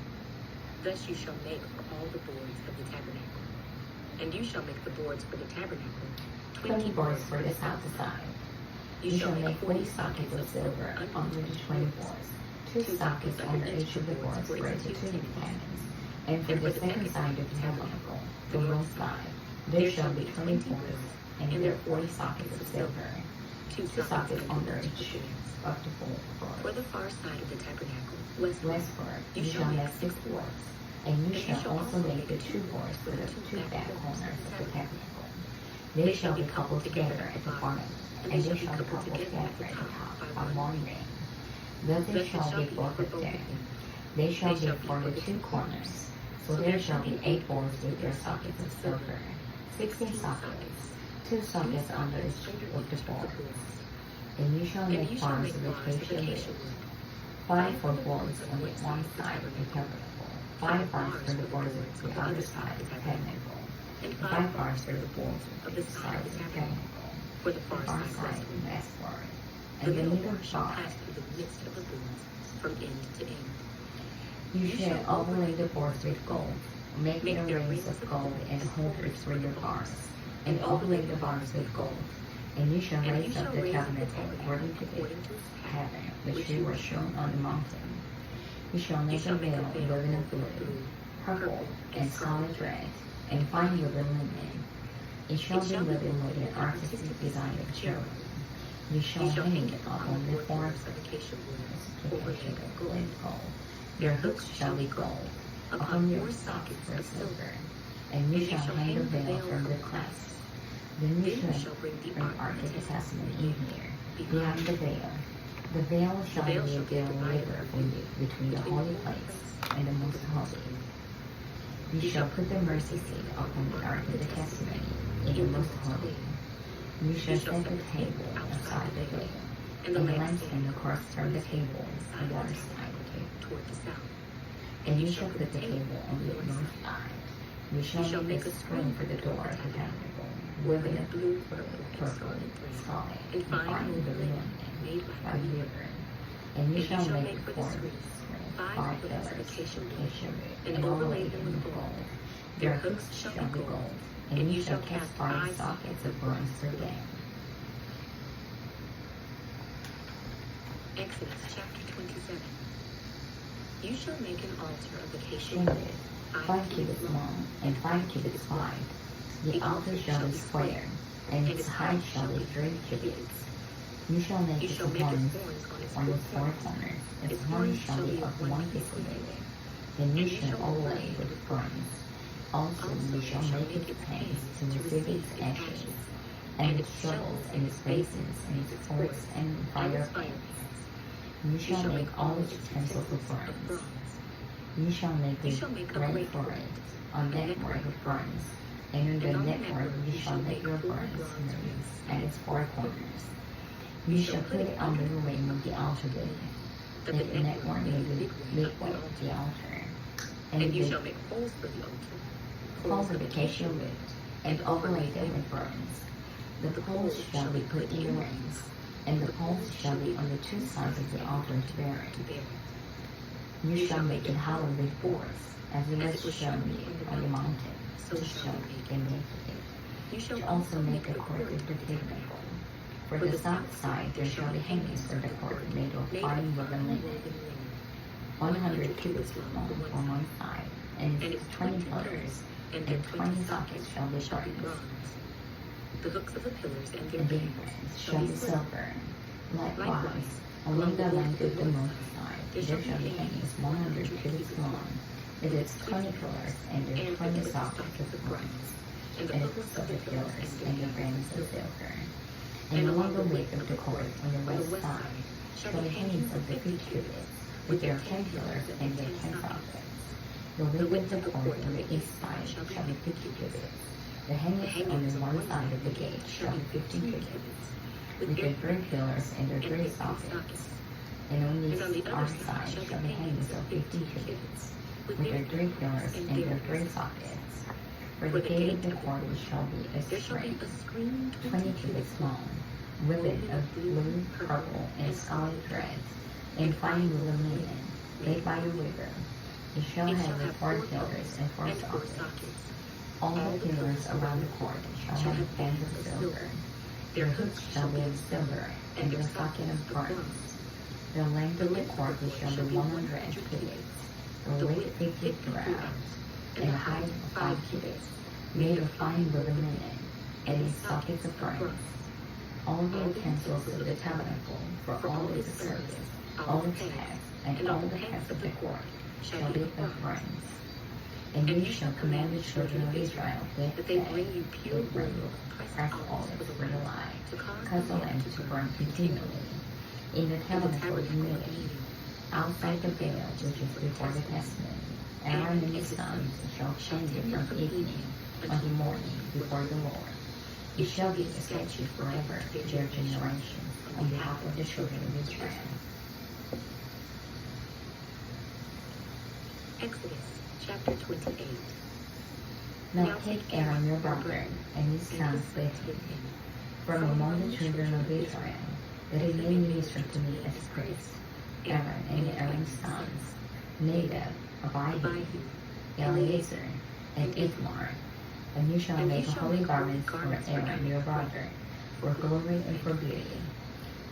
Thus you shall make for all the boards of the tabernacle. And you shall make the boards for the tabernacle 20 boards for the south side. You shall make 40 sockets of silver under the 20 boards, 2 sockets under each of the boards for its tuning cannons. And for the second side of the tabernacle, the north side, there shall be 20 boards, and there 40 sockets of silver, 2 sockets under each of the 4 For boards. the far side of the tabernacle, westward, Westward, you shall make 6 boards, and you shall also make the 2 boards for the 2 back corners of the tabernacle. They shall be coupled together at the bottom, and they shall be coupled together at the top by one ring. Thus it shall be both of them. They shall be for the two corners. So there shall be 8 boards with their sockets of silver, 16 sockets, 2 sockets under each of the boards. And you shall make bars of acacia wood, 5 for boards on the one side of the tabernacle, 5 bars for the boards of the other side of the tabernacle, and 5 bars for the boards of the side of the tabernacle, For the the far far side side westward. and westward. The And the middle middle bar shall bar pass through the midst of the boards from end to end. you shall overlay the boards with gold. Make the rings of gold and holders for your bars, and overlay the bars with gold. And you shall And you raise shall up the raise up the tabernacle according to according the to its pattern which you were shown on the mountain. You shall make a veil woven of blue, purple, and scarlet red, and fine woven linen. It shall be woven with an artistic design of cherubim. You shall hang it upon the forms of acacia wood of overlaid with gold. gold. Your hooks shall be gold, upon your sockets of silver, and you shall hang the veil from the clasps. Then you shall bring the ark of the testament in here, behind the veil. The veil shall be a veil laver for you between the holy place and the most holy. You shall put the mercy seat upon the ark of the testimony in the most holy. You shall set the table outside the veil, and the lampstand across from the table on the other side of it. Toward the south. And you shall put the table on the north side. You shall make a screen for the door of the tabernacle, woven of blue, purple, scarlet, and fine linen made by the river. And you shall make for the screen 5 pillars of acacia wood, and overlay them with gold. Their hooks shall be gold, and you shall cast 5 sockets of bronze for them. Exodus chapter 27. You shall make an altar of acacia Shingles, wood, 5 cubits long, and 5 cubits wide. The altar shall be square, and its height shall be 3 cubits. You shall make You its shall make its horns horns on its 4 corners. Its horns shall be of one piece of wood. Then you shall overlay with bronze. Also you shall make its pans to receive its ashes, and its shovels, and its basins, and its forks, and fire pans. You shall make all its utensils of bronze. You shall make a grate for it, on network of bronze, and on the network you shall make your bronze rings at its 4 corners. You shall put it under the ring of the altar beneath, that the network may be midway of the altar. and you shall make holes for the altar. Poles of acacia wood, and overlay them with bronze. The poles shall be put in the rings, and the poles shall be on the 2 sides of the altar to bear it. You shall make it hollow with boards, as it was shown you on the mountain, so shall they make it. You shall also make a cord of the tabernacle. For the south side there shall be hangings for the cord made of fine woven linen, 100 cubits long on one side, and its 20 pillars, and 20 sockets shall be bronze. The hooks of the pillars and their And the beams ends shall be silver. Likewise, along the length of the north side there shall be hangings 100 cubits long, with its 20 pillars and their 20 sockets of bronze, and the hooks of the pillars and their bands of silver. And along the width of the court on the west side shall be hangings of the 50 cubits, with their 10 pillars and their 10 sockets. The width of the court on the east side shall be 50 cubits. The hangings on the one side of the gate shall be 15 cubits, with their 3 pillars and their 3 sockets. And on the other side shall be hangings of 15 cubits, with their 3 pillars and their 3 sockets. For the gate of the court shall be a screen 20 cubits long, woven of blue, purple, and scarlet threads, and fine woven linen, made by the river. It shall have 4 pillars and 4 sockets. All the pillars around the court shall have bands of silver. Their hooks shall be of silver, and their socket of bronze. The length of the court shall be 100 cubits, the width 50 cubits, and the height of 5 cubits, made of fine woven linen, and its sockets of bronze. All the utensils of the tabernacle, for all its service, all its heads, and all the heads of the court, shall be of bronze. And you shall command the children of Israel that they bring you pure wood, pressed olives for the light, cause the lamp to burn continually in the tabernacle of meeting, outside the veil which is before the testament. Aaron and his sons shall change it from evening until morning before the Lord. It shall be a statute forever to their generations on behalf of the children of Israel. Exodus chapter 28. Now take Aaron your brother and his sons with him from among the children of Israel, that he may minister to me as priest. Aaron and Aaron's sons, Nadab, Abihu, Eleazar, and Ithamar. And you shall make holy garments for Aaron your brother, for glory and for beauty.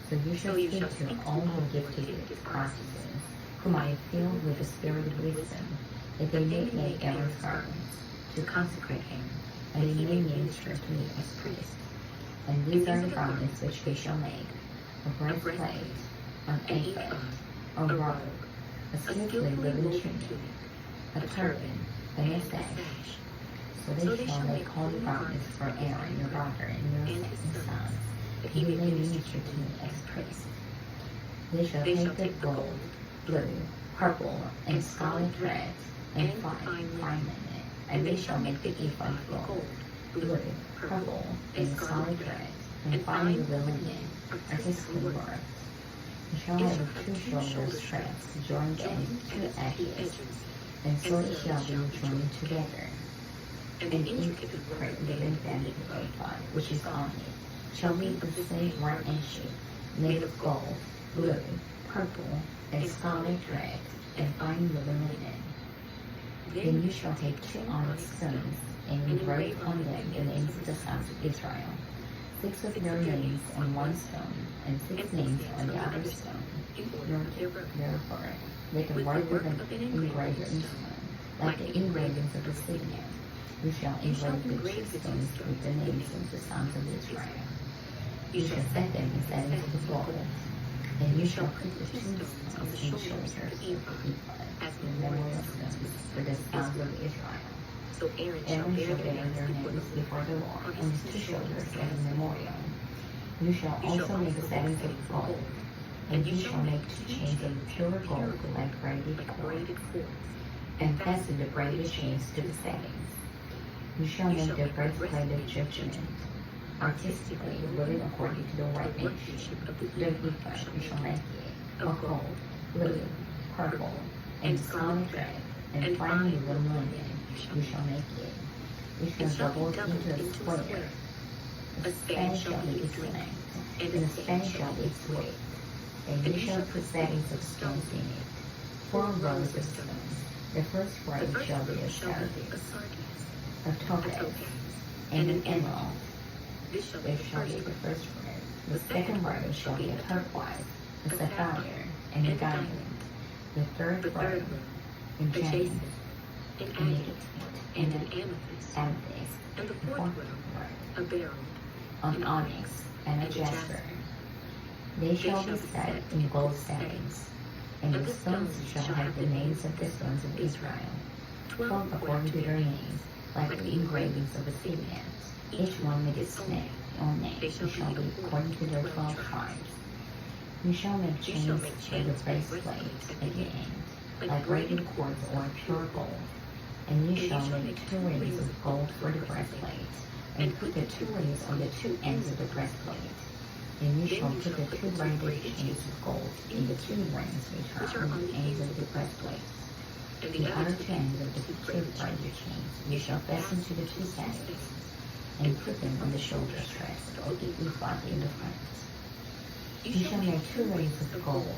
So you shall speak to all who give to you prophecies, whom I have filled with the spirit of wisdom, that they may make Aaron's garments, to consecrate him, and he may minister to me as priest. And these are the garments which they shall make: a breastplate, an ephod, a robe, a skillfully woven tunic, a turban, and a sash. So they shall make holy garments for Aaron your brother and your sons, that he may minister to me as priest. They shall take the gold, blue, purple, and scarlet threads, and fine linen, and they shall make the ephod of gold, blue, purple, and scarlet threads, and fine linen, artistically worked. You shall have 2 shoulder straps joined on 2 edges, and so it shall be joined together. And the intricate linen band of the ephod, which is on it, shall be the same right and shape, made of gold, blue, purple, and scarlet thread, and fine linen. Then you shall take 2 onyx stones, and engrave on them the names of the sons of Israel, 6 of their names on one stone, and 6 names on the other stone. Therefore, make a work of an engraver in stone, like the engravings of the signet. You shall engrave the 2 stones with the names of the sons of Israel. You shall set them in settings of the gold, and you shall put the 2 stones in shoulders of the ephod as memorial stones for the sons of Israel. So Aaron Aaron shall bear their names before the Lord on his 2 shoulders as a memorial. You shall also make settings of gold, and you shall make 2 chains of pure gold like braided cord, and fasten the braided chains to the settings. You shall make the breastplate of judgment, artistically woven according to the workmanship of the ephod. You shall make it of gold, blue, purple, and scarlet thread, and finely woven linen. You shall make it. You shall double it into a square. A span shall be its length, and a span shall be its width. And you shall put settings of stones in it, 4 rows of stones. The first row shall be a sardis, a topaz, and an emerald. This shall be the first row. The second row shall be a turquoise, a sapphire, and a diamond. The third row, a jasmine, an agate, and an amethyst. And the fourth row, a beryl, an onyx, and a jasper. They shall be set in gold settings, and the stones shall have the names of the sons of Israel, 12 according to their names, like the engravings of the signet, each one with its own name. They shall be according to their 12 tribes. You shall make chains for the breastplate at the end, like braided cords or pure gold. And you shall make 2 rings of gold for the breastplate, and put the 2 rings on the 2 ends of the breastplate. And you shall put the 2 braided chains of gold in the 2 rings which are on the ends of the breastplate. The other 2 ends of the 2 braided chains you shall fasten to the 2 saddles, and put them on the shoulder straps of the ephod in the front. You shall make 2 rings of gold,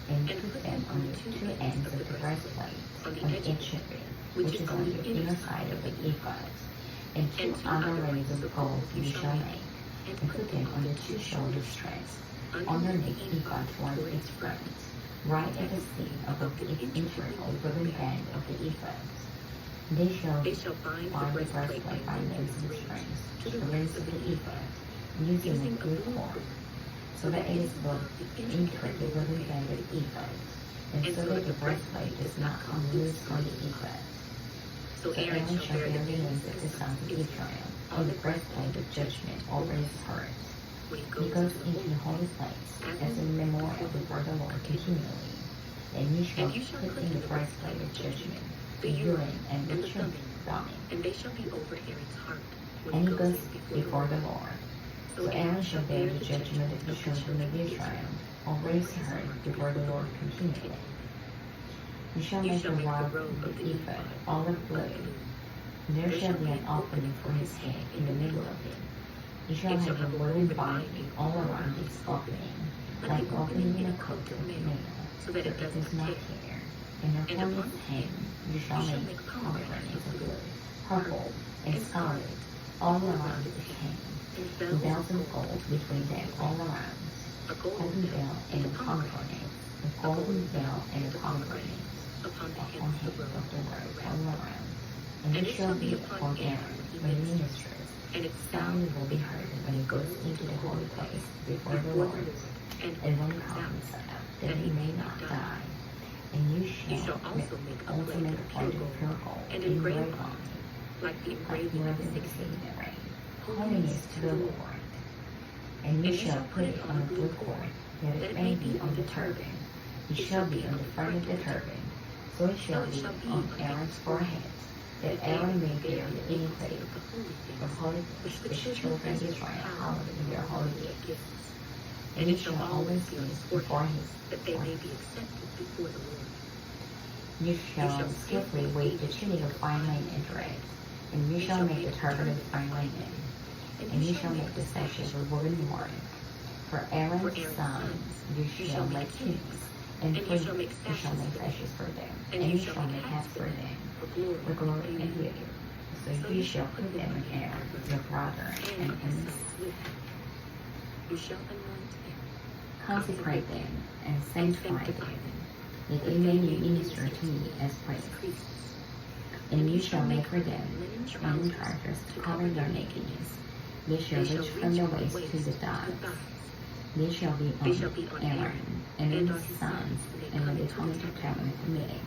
and put them on the 2 ends of the breastplate, on the edge of it, which is on the inner side of the ephod. And 2 other rings of gold you shall make, and put them on the 2 shoulder straps, underneath the ephod toward its front, right at the seam above the integral woven band of the ephod. They shall bind the breastplate by nails and strings to the rings of the ephod, using a good cord, so that it is above the intricate woven band of the ephod, and so that the breastplate does not come loose from the ephod. So Aaron shall bear the names of the sons of Israel on the breastplate of judgment over his heart. When He goes into the holy place as a memorial before the Lord continually. And you shall put in the breastplate of judgment the Urim and the Thummim. and they shall be over Aaron's heart when And he goes in before the Lord. So Aaron shall bear the judgment of the children of Israel over his heart before the Lord continually. You shall make the rod of the ephod olive blue. There shall be an opening for his head in the middle of it. You shall have a wooden binding all around its opening, like opening in a coat of mail, so that it does not tear. And upon its hem you shall make pomegranates of blue, purple, and scarlet all around its hem, and bells of gold between them all around, a golden bell and a pomegranate, a golden bell and a pomegranate upon the on head him of of the the robe robe all around. And it shall be upon Aaron when he ministers. and its Sound will be heard when he goes into the holy place before the Lord, and when he comes out, that he may not die. And you shall also make a plate of pure gold and engrave on it, like the like engraving the of the dignitary, holiness to the Lord. And you shall put it on a blue cord, that it may be on the turban. It shall be on the front of the turban, so it shall be on Aaron's forehead, that Aaron may bear the iniquity of holy which the children of Israel hallow in their holy gifts. And it shall always be before his that they may be accepted before the Lord. You shall skillfully weave the tunic of fine linen thread, and you shall make the turban of fine linen, and you shall make the sashes of woven warren. For Aaron's sons you shall make tunics, and for you shall make sashes for them, and you shall make hats for them, for glory and beauty. So you shall put them in Aaron, your brother, and in You shall anoint him, consecrate them, and sanctify them, that they may minister to me as priests. And you shall make for them linen trousers to cover their nakedness. They shall reach from the waist to the thighs. They shall be on Aaron and his sons, and when they come into tabernacle meeting,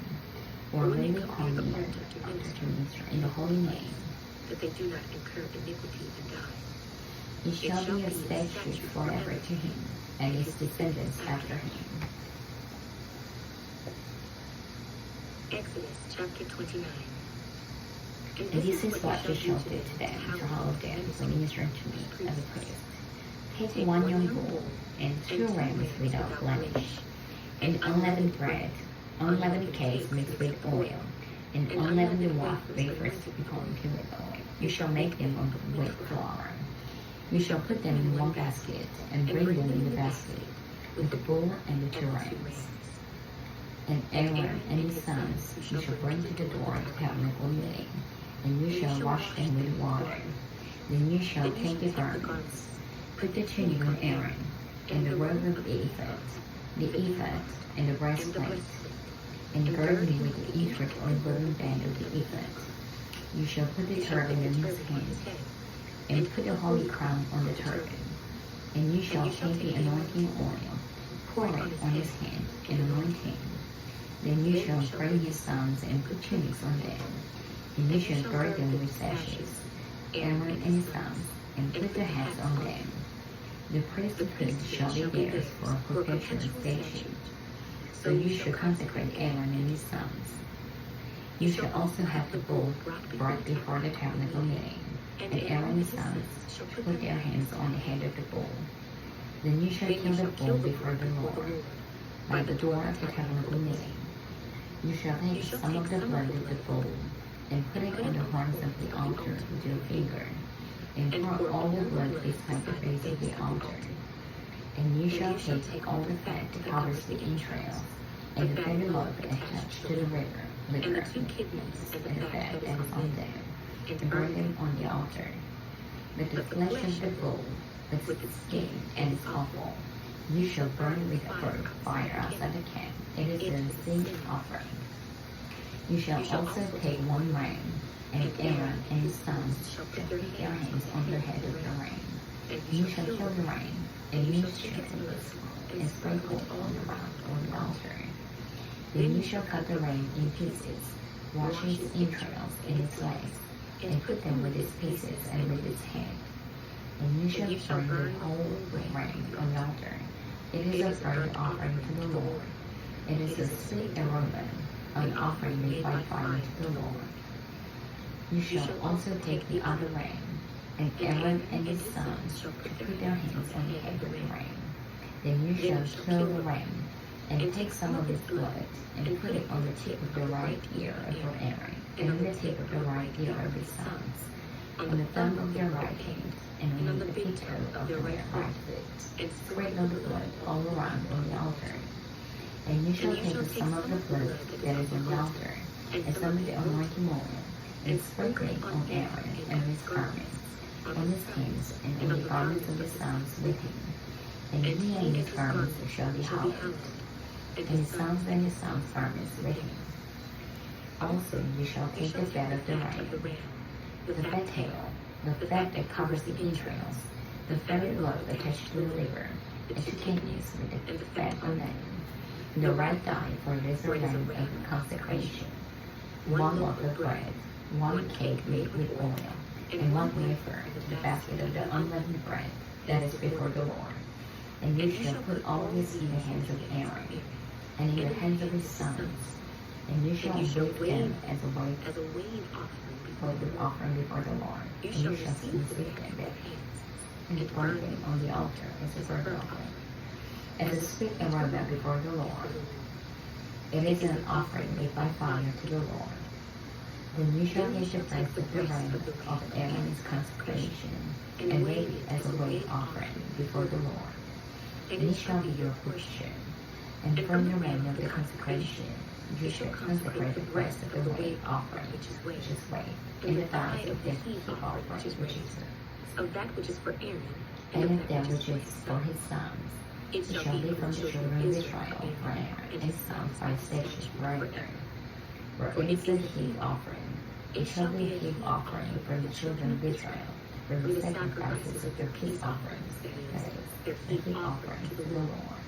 or when they come near to minister in the holy name, that they do not incur iniquity and die. it shall be a statute forever to him, and his descendants after him. Exodus chapter 29. And this is what you shall do to them, to all of them, when ministering to me as a priest. Take one young bull, and 2 rams without blemish, and unleavened bread, unleavened cakes mixed with oil, and unleavened wafers become pure with oil. You shall make them with flour. You shall put them in one basket, and bring them in the basket, with the bull and the 2 rams. And Aaron and his sons you shall bring to the door of the tabernacle meeting, and you shall wash them with water. Then you shall take the garments, put the tunic on Aaron, and the robe of the ephod, and the breastplate, and gird me with the ephod or golden band of the ephod. You shall put the turban in his hand, and put the holy crown on the turban. And you shall take the anointing oil, pour it on his hand, and anoint him. Then you shall bring his sons and put tunics on them, and you shall gird them with sashes, Aaron and his sons, and put their hats on them. The priesthood shall be theirs for a perpetual statute. So you shall consecrate Aaron and his sons. You shall also have the bull brought before the tabernacle meeting, and Aaron and his sons shall put their hands on the head of the bull. Then you shall kill the bull before the Lord, by the door of the tabernacle meeting. You shall take some of the blood of the bull, and put it on the horns of the altar with your finger, and pour all the blood beside the base of the altar. And you shall take all the fat that covers the entrails, and the fatty lobe attached to the liver, And the 2 kidneys and and the the fat fat that that is is on on them, them, and and burn them on the altar. But the flesh of the bull, with its skin and its offal, you shall burn with a burnt fire outside the camp. It is a sin offering. You shall also take 1 ram, and Aaron and his sons shall put their hands on the head of the ram. You shall kill the ram, and you shall strengthen it, and sprinkle it on the altar. Then you shall cut the ram in pieces, wash his entrails and its legs, and put them with its pieces and with its head. And you shall burn the whole grain on the altar. It is a burnt offering to the Lord. It is a sweet aroma, an offering made by fire to the Lord. You shall also take the other ram, and Aaron and his sons shall put their hands on the head of the ram. Then you shall kill the ram, and take some of its blood, and put it on the tip of the right ear of your Aaron, and on the tip of the right ear of his sons, on the thumb of your right hand, and on the big toe of your right foot, and sprinkle the blood all around on the altar. And you shall take some of the blood that is on the altar, and some of the anointing oil, and sprinkle it on Aaron and his garments, on his hands, and on the garments of his sons with him. And he and his garments shall be hallowed, and his sons and his sons' garments with him. Also you shall take the fat of the ram, the fat tail, the fat that covers the entrails, the fatted lobe attached to the liver, and 2 kidneys with the fat on them, the right thigh, for it is the lamb of consecration, 1 loaf of bread, 1 cake made with oil, and 1 wafer, the basket of the unleavened bread that is before the Lord. And you shall put all this in the hands of Aaron, and in the hands of his sons, and you shall wave them as a wave offering before the Lord. And you shall squeeze with them, and burn them on the altar as a burnt offering, as a sweet aroma before the Lord. It is an offering made by fire to the Lord. Then you shall take the breast of the ram of Aaron's consecration, and lay it as a wave offering before the Lord. And it shall be your portion. And from the ram of the consecration, you shall consecrate the breast of the wave offering, which is wave, and the thighs of the heap offering, which is of that which is for Aaron, and of that which is for his sons. It shall be from the children of Israel for Aaron and his sons by statutes forever. For it is a heap offering. It shall be a heap offering from the children of Israel, for the sacrifices of their peace offerings, that is, the heap offering to the Lord.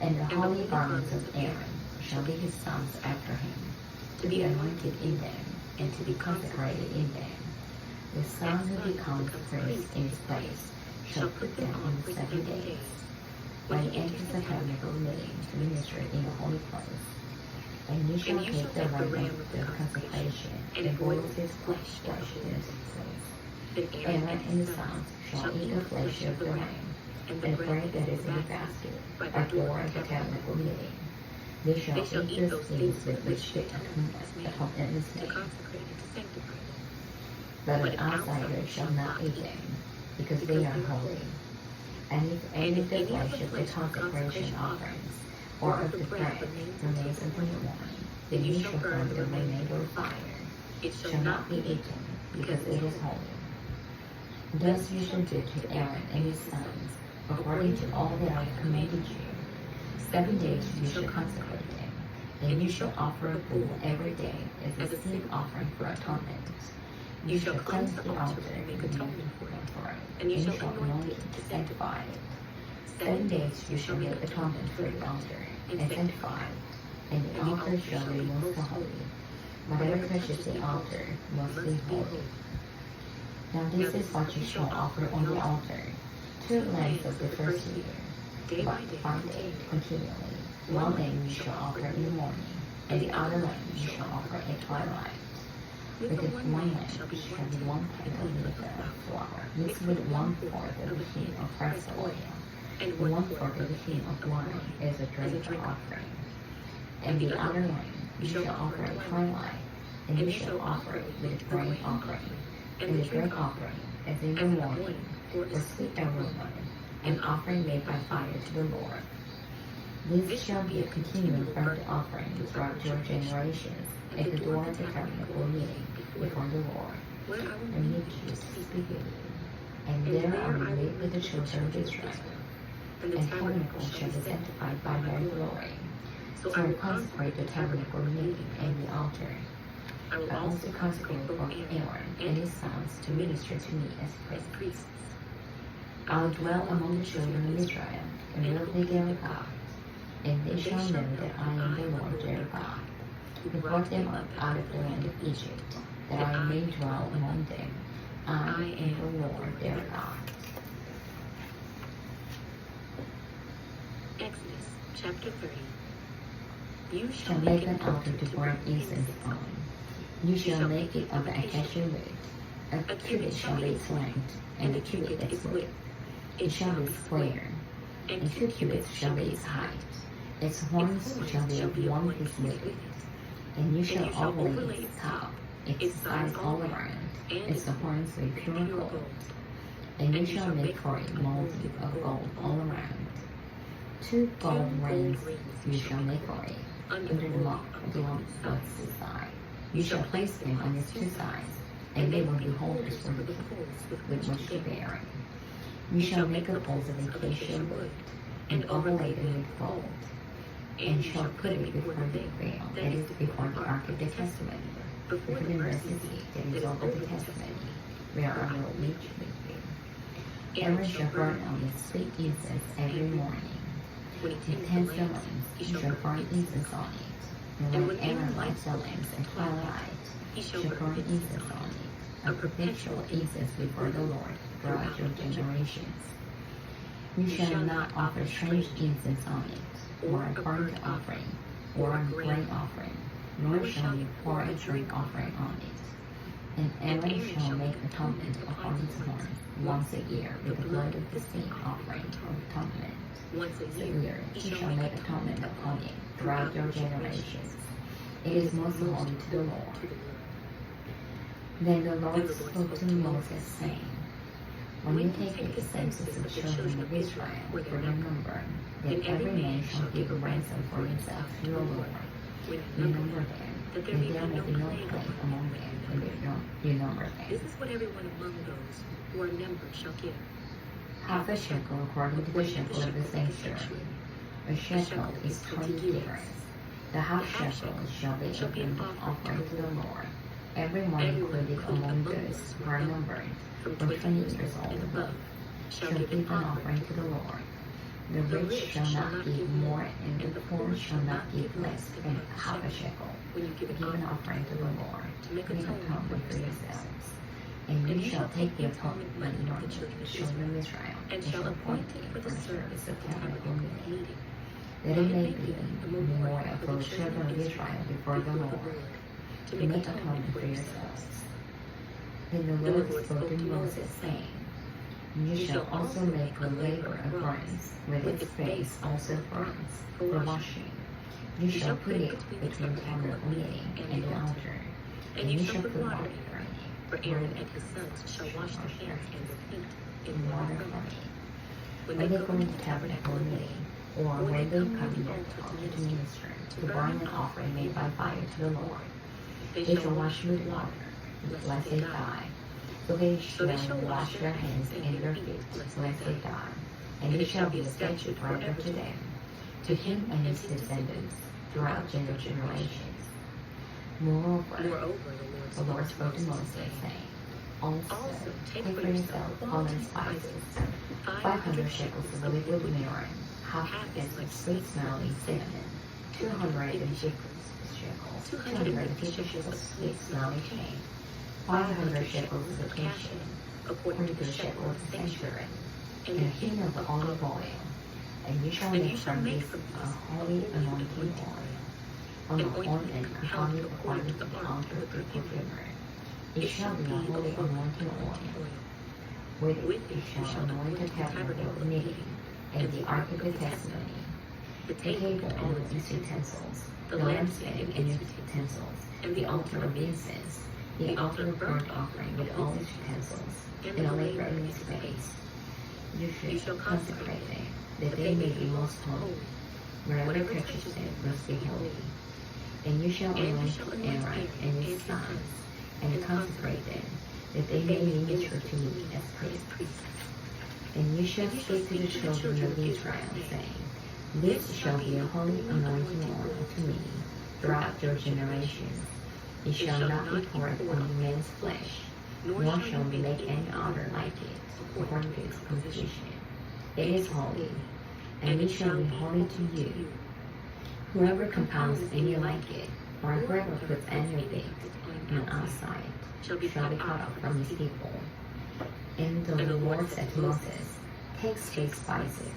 And the holy garments of Aaron shall be his sons after him, to be anointed in them, and to be consecrated in them. The son who becomes priest in his place shall put them on the 7 days, when he enters the tabernacle meeting to minister in the holy place. And you shall take the ram of the consecration, and boil his flesh in his place. Aaron and his sons shall eat the flesh of the ram, and the bread that is in the basket, by the door of the tabernacle meeting. They shall eat those things with which the atonement is made. But an outsider shall not eat them, because they are holy. And if any of the flesh of the consecration offerings, or of the bread, remains until the morning, then you shall burn the remainder of fire. It shall not be eaten, because it is holy. Thus you shall do to Aaron and his sons, according to all that I have commanded you. 7 days you shall consecrate them, and you shall offer a bull every day as a sin offering for atonement. You shall cleanse the altar and make atonement for it, and you shall anoint it to sanctify it. 7 days you shall make atonement for the altar, and sanctify it, and the altar shall be most holy. Whatever touches the altar must be holy. Now this is what you shall offer on the altar: 2 lambs of the first year, by 5 days continually. 1 lamb you shall offer in the morning, and the other lamb you shall offer at twilight. With the 1 lamb shall be 1 pint of liquor flour, mixed with 1/4 of a hin of pressed oil, and 1/4 of a hin of wine as a drink offering. And the other lamb you shall offer at twilight, and you shall offer it with a grain offering, and the drink offering as in the morning, for a sweet aroma, an offering made by fire to the Lord. This shall be a continual burnt offering throughout your generations, at the door of the tabernacle meeting before the Lord, and you choose to speak with you. And there I will meet with the children of Israel, and the tabernacle shall be sanctified by my glory. So I will consecrate the tabernacle meeting and the altar. I will also consecrate both Aaron and his sons to minister to me as priests. I will dwell among the children of Israel, and will be their God, and they shall know that I am the Lord their God. who brought them up out of the land of Egypt, that I may dwell among them. I am the Lord their God. Exodus chapter 30. You Shall make an altar to burn incense on. You shall make it of acacia wood. A cubit shall be its length, and a cubit its width. It shall be square, and 2 cubits shall be its height. Its horns shall be of 1 piece width, and you shall overlay its top, its sides all around, its horns with pure gold. And you shall make for it molding of gold all around. 2 gold rings you shall make for it, under the lock along both sides. You shall place them on its 2 sides, and they will be holders for the poles with which to bear it. You shall make the poles of acacia wood, and overlay them with gold, and shall put it before the veil, that is, before the ark of the testimony, before the mercy seat that is over the testimony, where I will meet with you. Aaron shall burn on it sweet incense every morning. With 10 stones you shall burn incense on it. And when Aaron lights the lamps at twilight, he shall burn incense on it, a perpetual incense before the Lord throughout your generations. You shall not offer strange incense on it, or a burnt offering, or a grain offering, nor shall you pour a drink offering on it. And Aaron shall make atonement upon its horns once a year with the blood of the sin offering of atonement. Once a year he shall make atonement upon it throughout your generations. It is most holy to the Lord. Then the Lord spoke to Moses, saying, When you take the census of the children of Israel for their number, then every man shall give a ransom for himself to the Lord. You number them, that there may be no plague among them when you number them. This is what everyone among those who are numbered shall give. Half a shekel according to the shekel of the sanctuary. A shekel is 20 gerahs. The half shekel shall be an offering to the Lord. Everyone included among those who are numbered from 20 years old above shall give an offering to the Lord. The rich shall not give more, and the poor shall not give less than half a shekel. When you give an offering to the Lord, make atonement for yourselves. And you shall take the atonement money on the children of Israel, and shall appoint it for the service of tabernacle meeting, that it may be a memorial for the children of Israel before the Lord, to make atonement for yourselves. Then the Lord spoke to Moses, saying, You shall also make the laver of bronze, with its base also bronze, for washing. You shall put it between the tabernacle meeting and the altar, and you shall put water for it. For Aaron and his sons shall wash their hands and their feet in water from it. When they go into the tabernacle meeting, or when they come to the altar to minister, to burn an offering made by fire to the Lord, they shall wash with water, lest they die. So they shall wash their hands and their feet, lest they die. And it shall be a statute forever to them, to him and his descendants, throughout generations. Moreover, the Lord spoke to Moses, saying, Also take for yourself all the spices, 500 shekels of liquid myrrh, half as much sweet-smelling cinnamon, 250 shekels, 250 shekels sweet-smelling cane, 500 shekels of acacia, according to the shekel of the sanctuary, and a hin of the olive oil. And you shall make from this a holy anointing oil, an ointment compounded according to the altar of the perfumer. It shall be a holy anointing oil. With it you shall anoint the tabernacle of meeting, and the ark of the testimony, the table and its utensils, the lampstand and its utensils, and the altar of incense, the altar of burnt offering with all its utensils, and the laver in its base. You shall consecrate them, that they may be most holy. Wherever touches them must be holy. And you shall anoint Aaron and his sons, and consecrate them, that they may minister to me as priests. And you shall speak to the children of Israel, saying, This shall be a holy anointing oil to me throughout your generations. It shall not be poured on man's flesh, nor shall we make any other like it, according to its composition. It is holy, and it shall be holy to you. Whoever compounds any like it For whoever puts any of it in an eyesight shall be cut off from his people. And the Lord said to Moses, take sweet spices,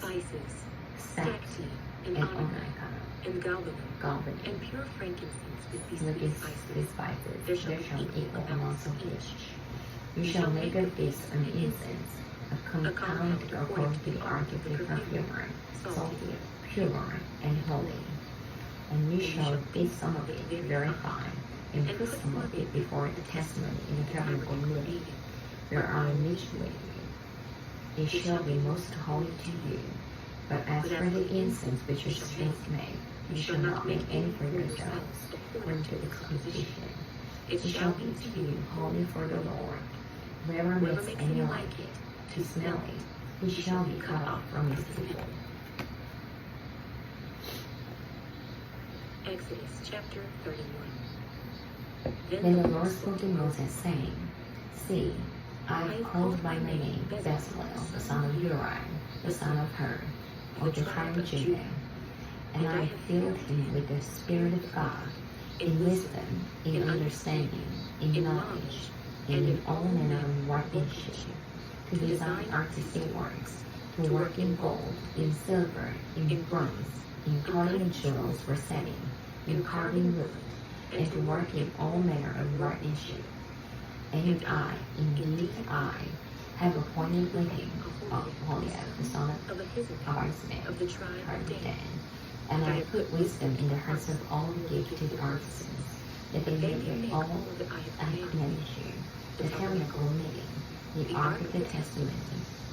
stacte, and onycha, and galbanum, and and pure frankincense with these with three these spices There shall there be shall be equal equal amounts of each. each. You shall make of this an incense, a compound according to the art of the perfumer, salty, pure, and holy. And you shall beat some of it very fine, and put some of it before the testimony in the tabernacle meeting, where I am meet with you. It shall be most holy to you. But as for the incense which your strength make, you shall not make any for yourselves, according to its condition. It shall be to you holy for the Lord. Whoever makes any like it, to smell it, he shall be cut off from his people. Exodus chapter 31. Then the Lord spoke to Moses, saying, see, I have called by my name Bezalel, the son of Uri, the son of Hur, of the tribe of Judah, and I have filled him with the Spirit of God, in wisdom, in understanding, in knowledge, and in all manner of workmanship, to design artistic works, to work in gold, in silver, in bronze, in cutting jewels for setting, in carving wood, and to work in all manner of workmanship. And I, indeed I, have appointed with him Aholiab, the son of Ahisamach, of the tribe of Dan, and I have put wisdom in the hearts of all the gifted artisans, that they may make all that I have commanded you, the tabernacle meeting, the ark of the testimony,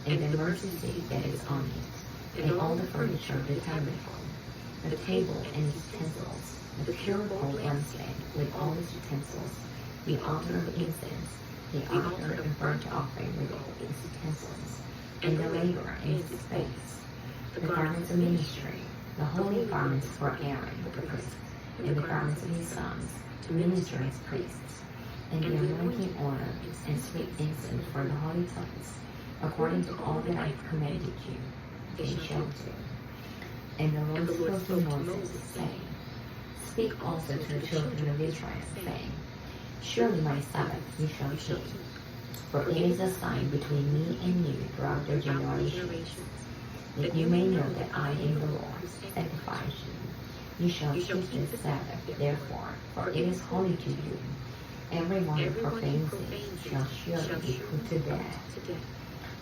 and the mercy seat that is on it, and all the furniture of the tabernacle, the table and its utensils, the pure gold lampstand with all its utensils, the altar of incense, the altar of burnt offering with all its utensils, and the laver and its space, the garments of ministry, the holy garments for Aaron the priest, and the garments of his sons, to minister as priests, and the anointing oil and sweet incense for the holy place, according to all that I have commanded you, they shall do. And the Lord spoke to Moses, saying, speak also to the children of Israel, saying, surely my Sabbath you shall keep, for it is a sign between me and you throughout your generations, that you may know that I am the Lord, sanctifies you. You shall keep this Sabbath, therefore, for it is holy to you. Every one who profanes it shall surely be put to death.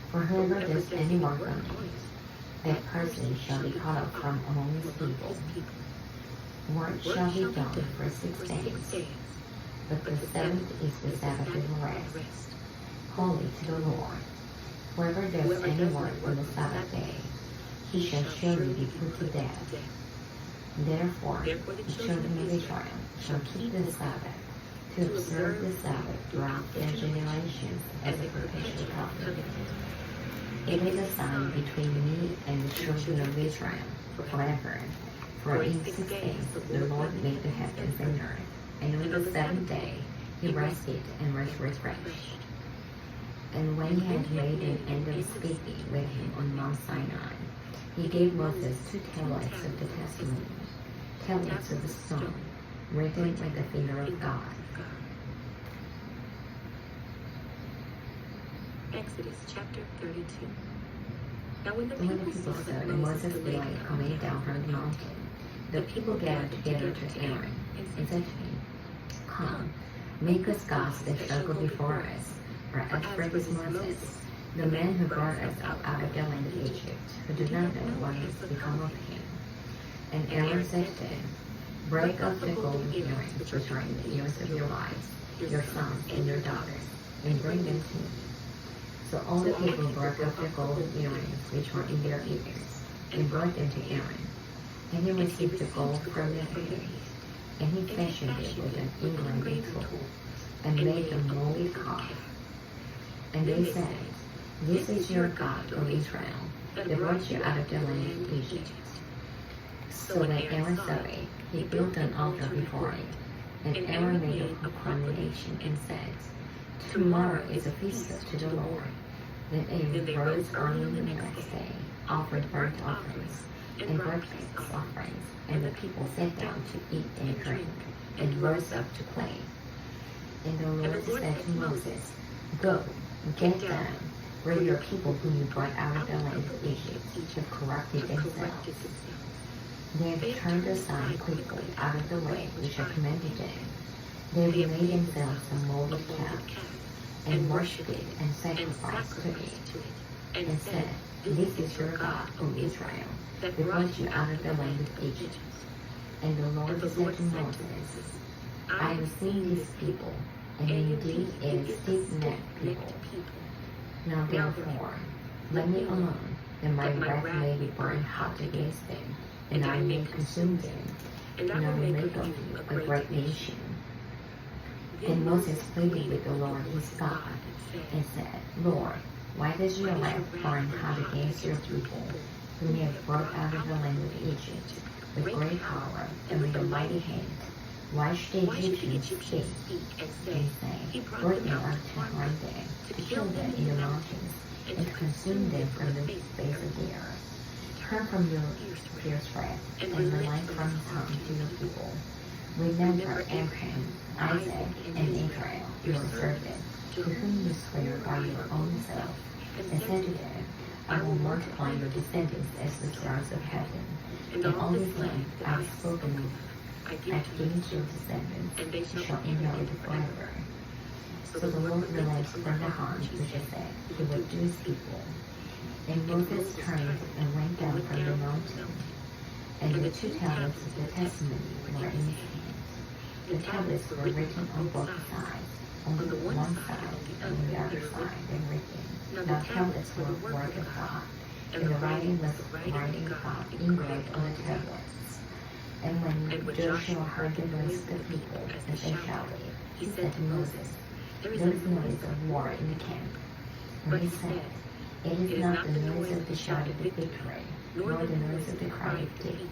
For whoever does any work on it, that person shall be cut off from among his people. Work shall be done for 6 days, but the seventh is the Sabbath of rest, holy to the Lord. Whoever does any work on the Sabbath day, he shall surely be put to death. Therefore, the children of Israel shall keep the Sabbath, to observe the Sabbath throughout their generations as a perpetual covenant. It is a sign between me and the children of Israel forever. For in 6 days the Lord made the heavens and earth, and on the seventh day he rested and was refreshed. And when he had made an end of speaking with him on Mount Sinai, he gave Moses 2 tablets of the testimony, tablets of the stone, written with the finger of God. Exodus chapter 32. Now when the When the people people saw saw that that Moses lay lay coming down from the mountain, the people gathered together to Aaron, and said to him, come, make us gods that shall go before us. For as for this Moses, the man who brought us out of the land of Egypt, who did not know what has become of him. And Aaron said to him, break up the golden earrings which are in the ears of your wives, your sons, and your daughters, and bring them to me. So all the people broke up the golden earrings which were in their ears, and brought them to Aaron. And he received the gold from their earrings, and he fashioned it with an engraving tool, and made a moldy calf. And they said, this is your God, O Israel, that brought you out of the land of Egypt. So when Aaron saw it, he built an altar before it. And Aaron made a proclamation and said, tomorrow is a feast to the Lord. Then Aaron rose early the next day, offered burnt offerings, and burnt peace offerings, and the people sat down to eat and drink, and rose up to play. And the Lord said to Moses, Go, get down, for your people whom you brought out of the land of Egypt have corrupted themselves. They have turned aside quickly out of the way which I commanded them. They have made themselves a molded calf, and worshipped it, and sacrificed to it, and said, This is your God, O Israel, that brought you out of the land of Egypt. And the Lord said to Moses, I have seen these people, and indeed it is stiff-necked people. Now therefore, let me alone, that my wrath may be burned hot against them, and I may consume them, and I will make of you a great nation. Then Moses pleaded with the Lord his God, and said, Lord, why does your wrath burn hot against your people, whom you have brought out of the land of Egypt, with great power and with a mighty hand? Why should the Egyptians speak and say, Brought them out to harm them, to kill them in the mountains, and to consume them from the face of the earth? Turn from your fierce wrath, and relent from his harm to your people. Remember Abraham, Isaac, and Israel, your servant, to whom you swear by your own self, and said to them, I will multiply your descendants as the stars of heaven, and all this land I have spoken of I have given to your descendants, and they shall inherit it forever. So the Lord relented from the harm which I said he would do his people. And Moses turned and went down from the mountain, and the 2 tablets of the testimony were in his hand. The tablets were written on both sides, on the one side and on the other side, and written. Now the tablets were the word of God, and the writing was the writing of God engraved on the tablets. And when Joshua heard the noise of the people as they shouted, he said to Moses, There is noise of war in the camp. But he said, It is not the noise of the shout of the victory, nor the noise of the cry of defeat,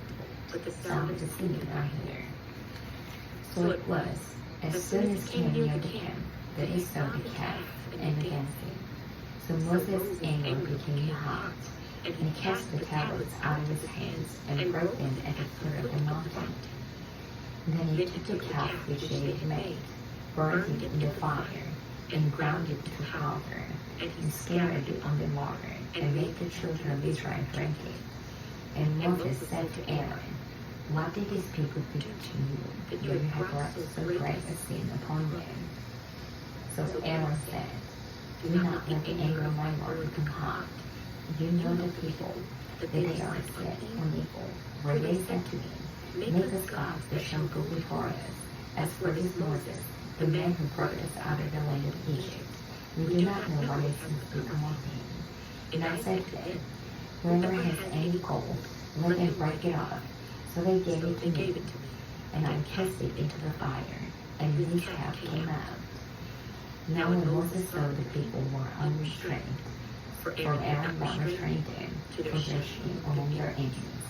but the sound of the singing I hear. So it was, as soon as he came near the camp, that he saw the calf and the dancing. So Moses' anger became hot, and he cast the tablets out of his hands and broke them at the foot of the mountain. Then he took the calf which they had made, burned it in the fire, and ground it to powder, and scattered it on the water, and made the children of Israel drink it. And Moses said to Aaron, What did these people do to you, that you have brought so great a sin upon them? So Aaron said, Do not let the anger of my Lord become hot. You know the people, that they are set on evil. For they said to me, Make us gods that shall go before us. As for this Moses, the man who brought us out of the land of Egypt, we do not know what has become of him. And I said to them, Whoever has any gold, let them break it off. So they gave it to me, and I cast it into the fire, and this calf came out. Now when Moses saw the people were unrestrained, for Aaron had not restrained them, to their shame among their enemies,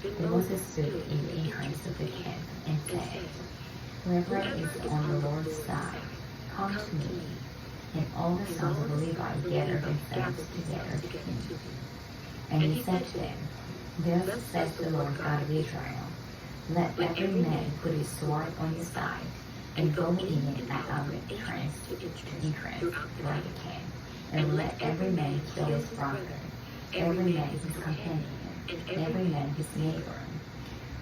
then Moses stood in the entrance of the camp, and said, Whoever is on the Lord's side, come to me. And all the sons of Levi gathered themselves together to him. And he said to them, Thus says the Lord God of Israel, Let every man put his sword on his side, and go in it at our entrance to entrance throughout the camp, and let every man kill his brother, every man his companion, and every man his neighbor.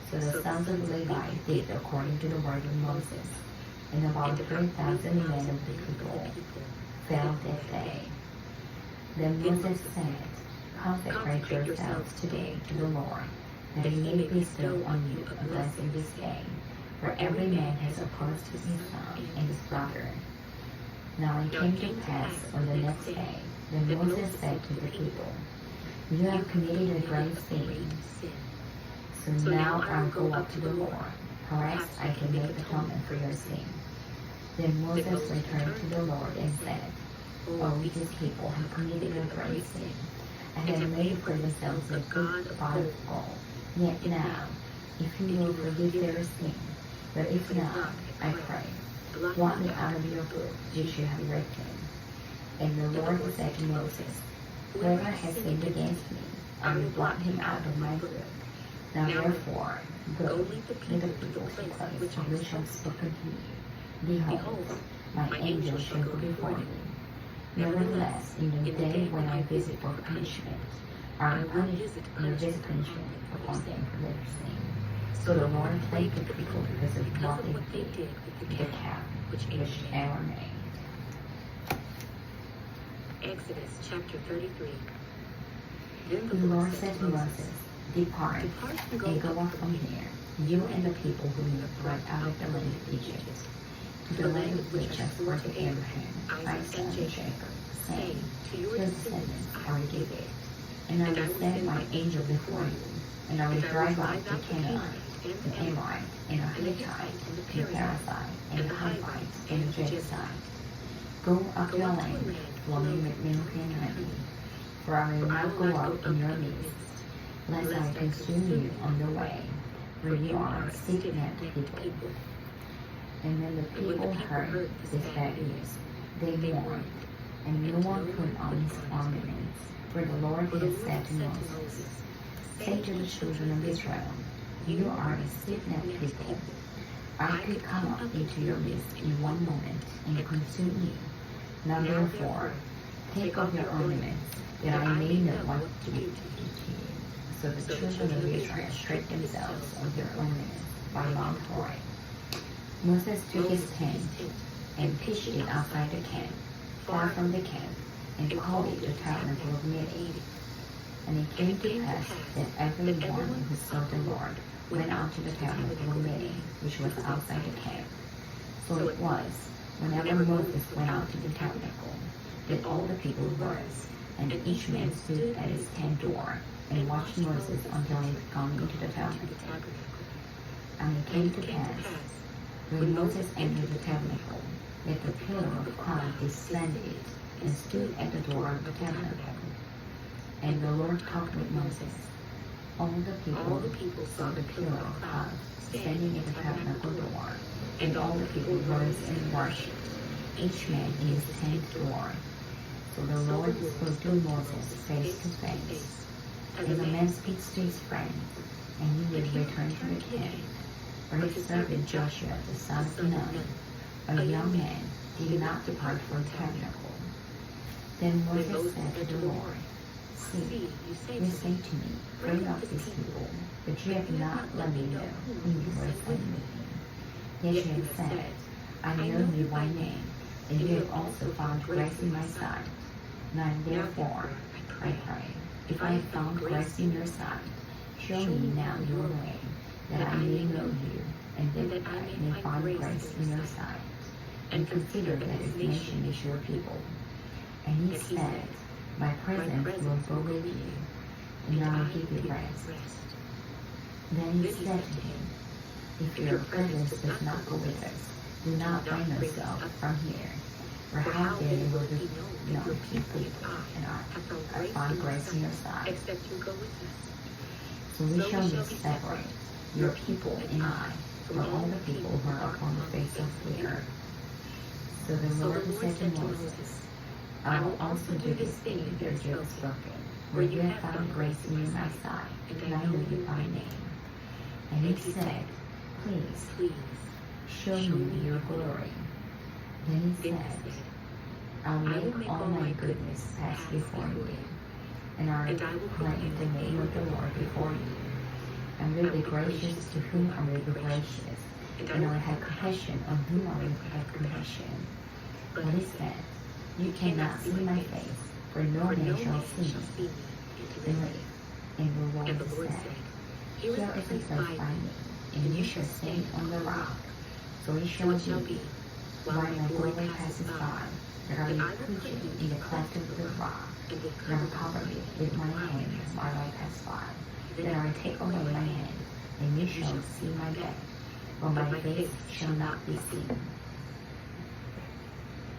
So the sons of Levi did according to the word of Moses, and about 3,000 men of the people fell that day. Then Moses said, Consecrate yourselves today to the Lord, that he may bestow on you a blessing this day, for every man has opposed his son and his brother. Now it came to pass on the next day, that Moses said to the people, You have committed a grave sin. So now I will go up to the Lord, perhaps I can make atonement for your sin. Then Moses returned to the Lord and said, Oh, these people have committed a grave sin, and have made for themselves a good pot of gold. Yet now, if you will forgive their sin, but if not, I pray, blot me out of your book which you have written. And the Lord said to Moses, Whoever has sinned against me, I will blot him out of my book. Now therefore, go, lead the lead the people people to to the place place which I have spoken to you. Behold, Behold, my angel shall go before you. Nevertheless, in the day when I visit for punishment, I will punish punishment upon them for their sin. So the Lord plagued the people because of what they did with the calf which Aaron made. Exodus chapter 33. Then The Lord said to Moses, Depart, and go off from here, you and the people whom you have brought out of the land of Egypt, to the land which I swore to Abraham, Isaac, and Jacob, saying, To your descendants I will give it. And I will send my angel before you, and I will drive out the Canaanite, the Amorite, and the Hittite, the Perizzite, and the Hivite, and the Jebusite. Go up your land, flowing with milk and honey, for I will not go out in your midst, lest I consume you on the way, for you are a stiff-necked people. And when the people heard this bad news, they mourned, and no one put on his ornaments, for the Lord had said to Moses, Say to the children of Israel, You are a stiff-necked people. I could come up into your midst in one moment and consume you. Now therefore, take off your ornaments, that I may know what to do to you. So the children of Israel stripped themselves of their ornaments by Mount Horeb. Moses took his tent and pitched it outside the camp, far from the camp, and called it the tabernacle of meeting. And it came to pass that everyone who saw the Lord went out to the tabernacle of meeting, which was outside the camp. So it was, whenever Moses went out to the tabernacle, that all the people rose, and each man stood at his tent door, and watched Moses until he had gone into the tabernacle. And it came to pass, when Moses entered the tabernacle, that the pillar of cloud descended and stood at the door of the tabernacle. And the Lord talked with Moses. All the people saw the pillar of cloud standing at the tabernacle door, and all the people rose and worshipped, each man in his tent door. So the Lord spoke to Moses face to face, as a man speaks to his friend, and he would return to the camp. For his servant Joshua the son of Nun, a young man, did not depart from the tabernacle. Then Moses said to the Lord, See, you say to me, Bring up these people, but you have not let me know whom you were sending me. Yet you have said, I know you by name, and you have also found grace in my sight. Now therefore, I pray, if I have found grace in your sight, show me now your way, that I may know you, and that I may find grace in your sight, and consider that this nation is your people. And he said, My presence will go with you, and I will give you rest. Then he said to him, If your presence does not go with us, do not bring yourself from here. For how then will you know people and I find grace in your sight? Except you go with us. So we shall separate your people and I from all the people who are upon the face of the earth. So the Lord said to Moses, I will also do this thing that you have spoken, where you have found grace in my sight, and I know you by name. And he said, Please, show me your glory. Then he said, I'll make all my goodness pass before you, and I will proclaim the name of the Lord before you. And will be gracious to whom I will be gracious, and I will have compassion on whom I will have compassion. But he said, You cannot see my face, for no man shall see me. And the Lord said, Here is a place by me, and you shall stand on the rock. So it shall be, while my glory passes by, that I will put you in the cleft of the rock, and I will cover you with my hand while I pass by. Then I will take away my hand, and you shall see my back, but my face shall not be seen.